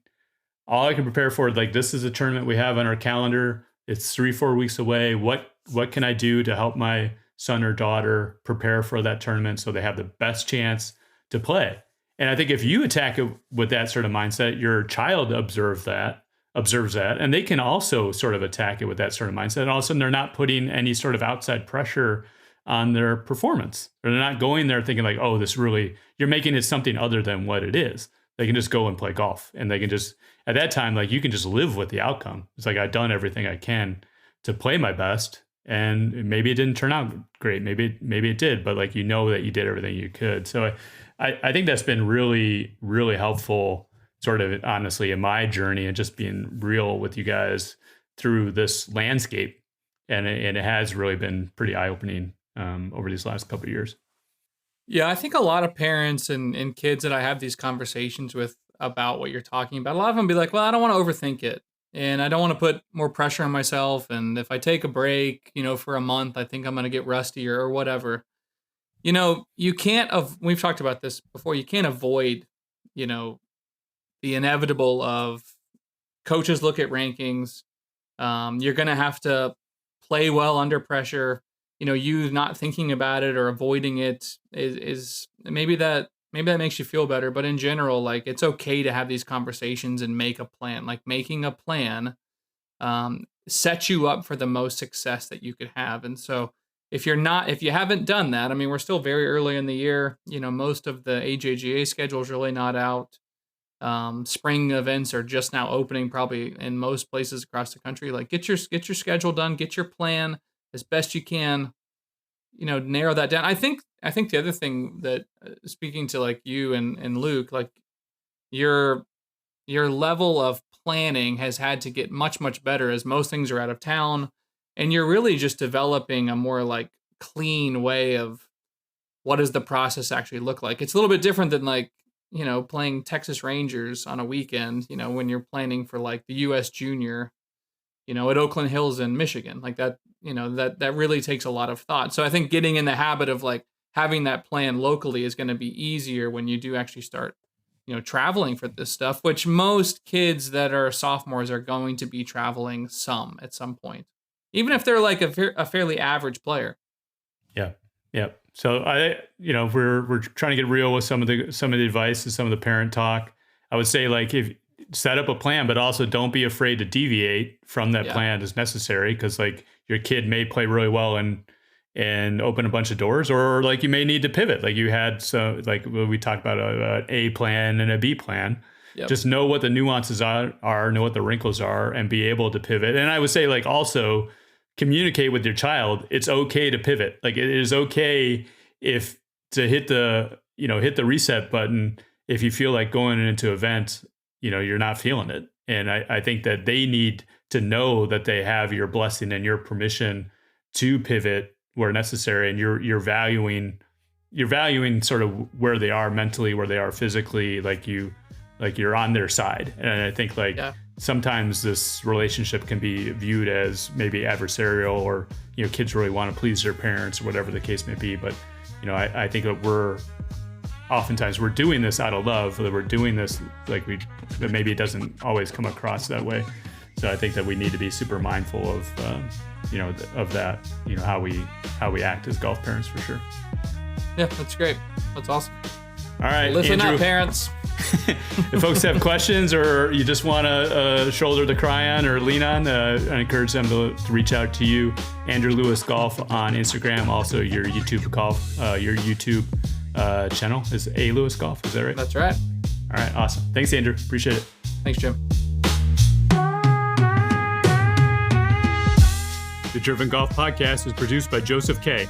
All I can prepare for, like, this is a tournament we have on our calendar. It's 3-4 weeks away. What can I do to help my son or daughter prepare for that tournament so they have the best chance to play? And I think if you attack it with that sort of mindset, your child observes that, and they can also sort of attack it with that sort of mindset. And all of a sudden they're not putting any sort of outside pressure on their performance. Or they're not going there thinking like, oh, you're making it something other than what it is. They can just go and play golf, and they can just, at that time, like, you can just live with the outcome. It's like, I've done everything I can to play my best, and maybe it didn't turn out great. Maybe it did, but like, that you did everything you could. So I think that's been really, really helpful, sort of honestly, in my journey, and just being real with you guys through this landscape. And it has really been pretty eye-opening over these last couple of years. Yeah, I think a lot of parents and kids that I have these conversations with about what you're talking about, a lot of them be like, well, I don't want to overthink it. And I don't want to put more pressure on myself. And if I take a break, for a month, I think I'm going to get rusty or whatever. You can't, we've talked about this before, you can't avoid, the inevitable of coaches look at rankings. You're going to have to play well under pressure. You not thinking about it or avoiding it is maybe that makes you feel better. But in general, like, it's okay to have these conversations and make a plan. Like, making a plan sets you up for the most success that you could have. And so if you haven't done that, I mean, we're still very early in the year. Most of the AJGA schedule is really not out. Spring events are just now opening, probably in most places across the country. Like, get your schedule done, get your plan as best you can, narrow that down. I think the other thing that, speaking to like you and Luke, like, your level of planning has had to get much, much better as most things are out of town. And you're really just developing a more like clean way of what does the process actually look like. It's a little bit different than like, playing Texas Rangers on a weekend, when you're planning for like the US Junior, at Oakland Hills in Michigan, like that, that really takes a lot of thought. So I think getting in the habit of like having that plan locally is going to be easier when you do actually start, traveling for this stuff, which most kids that are sophomores are going to be traveling at some point, even if they're like a fairly average player. Yeah. Yeah. So we're trying to get real with some of the advice and some of the parent talk. I would say, like, if set up a plan, but also don't be afraid to deviate from that plan as necessary. Cause like your kid may play really well and open a bunch of doors, or like you may need to pivot. Like you had, so like we talked about an A plan and a B plan. Yep. Just know what the nuances are, know what the wrinkles are, and be able to pivot. And I would say, like, also communicate with your child. It's okay to pivot. Like, it is okay to hit the reset button if you feel like going into an event, you're not feeling it. And I think that they need to know that they have your blessing and your permission to pivot where necessary. And you're valuing sort of where they are mentally, where they are physically, like you're on their side. And I think sometimes this relationship can be viewed as maybe adversarial, or, kids really want to please their parents or whatever the case may be. But, I think that oftentimes we're doing this out of love, that we're doing this but maybe it doesn't always come across that way. So I think that we need to be super mindful of, of that, how we act as golf parents, for sure. Yeah, that's great. That's awesome. All right, listen Andrew, up, parents. If folks have questions, or you just want a shoulder to cry on or lean on, I encourage them to reach out to you. Andrew Lewis Golf on Instagram. Also, your YouTube channel is A Lewis Golf. Is that right? That's right. All right, awesome. Thanks, Andrew. Appreciate it. Thanks, Jim. The Driven Golf Podcast is produced by Joseph K.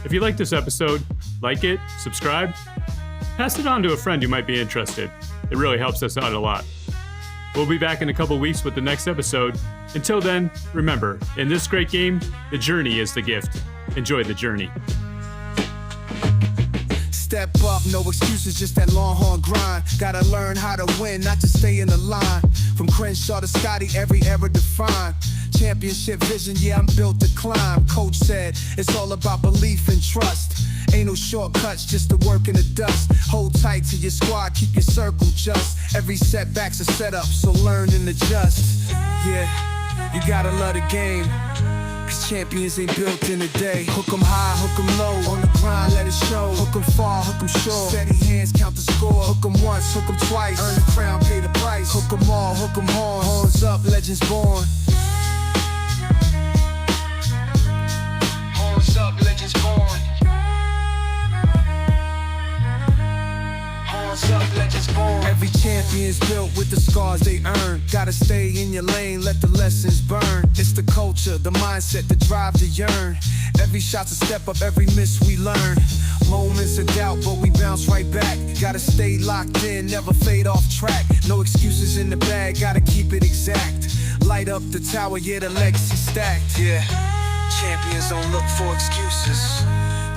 If you like this episode, like it, subscribe, pass it on to a friend who might be interested. It really helps us out a lot. We'll be back in a couple weeks with the next episode. Until then, remember, in this great game, the journey is the gift. Enjoy the journey. Step up, no excuses, just that long, hard grind. Gotta learn how to win, not to stay in the line. From Crenshaw to Scottie, every era defined. Championship vision, yeah, I'm built to climb. Coach said, it's all about belief and trust. Ain't no shortcuts, just the work in the dust. Hold tight to your squad, keep your circle just. Every setback's a setup, so learn and adjust. Yeah, you gotta love the game. Cause champions ain't built in a day. Hook 'em high, hook 'em low, on the grind, let it show. Hook 'em far, hook 'em short, steady hands count the score. Hook 'em once, hook 'em twice, earn the crown, pay the price. Hook 'em all, hook 'em horns, horns up, legends born. Horns up, legends born. Horns up, legends born. Every champion's built with the scars they earn. Gotta stay in your lane, let the lessons burn. It's the culture, the mindset, the drive to yearn. Every shot's a step up, every miss we learn. Moments of doubt, but we bounce right back. Gotta stay locked in, never fade off track. No excuses in the bag, gotta keep it exact. Light up the tower, yeah, the legacy stacked. Yeah, champions don't look for excuses.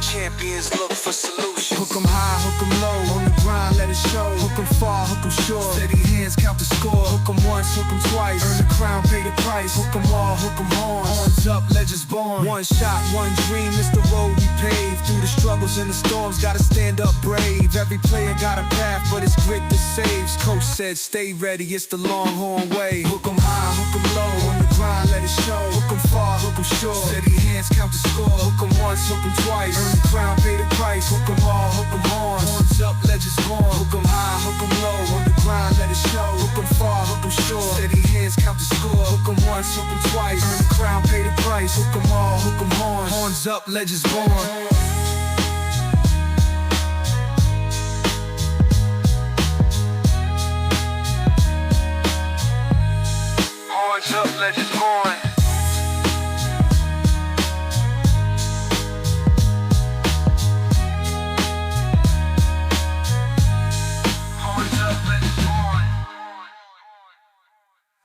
Champions look for solutions. Hook 'em high, hook 'em low, on the grind, let it show. Hook 'em far, hook 'em short, steady hands count the score. Hook 'em once, hook 'em twice, earn the crown, pay the price. Hook 'em all, hook 'em horns, horns up, legends born. One shot, one dream, it's the road we pave. Through the struggles and the storms, gotta stand up brave. Every player got a path, but it's grit that saves. Coach said, stay ready, it's the Longhorn way. Hook 'em high, hook 'em low, on the grind, let it show. Hook 'em far, hook 'em short, steady hands count the score. Hook 'em once, hook 'em twice, earn the crown, pay the price. Hook 'em all, hook 'em horns, horns up, legends born. Hook 'em high, hook 'em low, on the grind, let it show. Hook 'em far, hook 'em short, steady hands count the score. Hook 'em once, hook 'em twice, earn the crown, pay the price. Hook 'em all, hook 'em horns, horns up, legends born.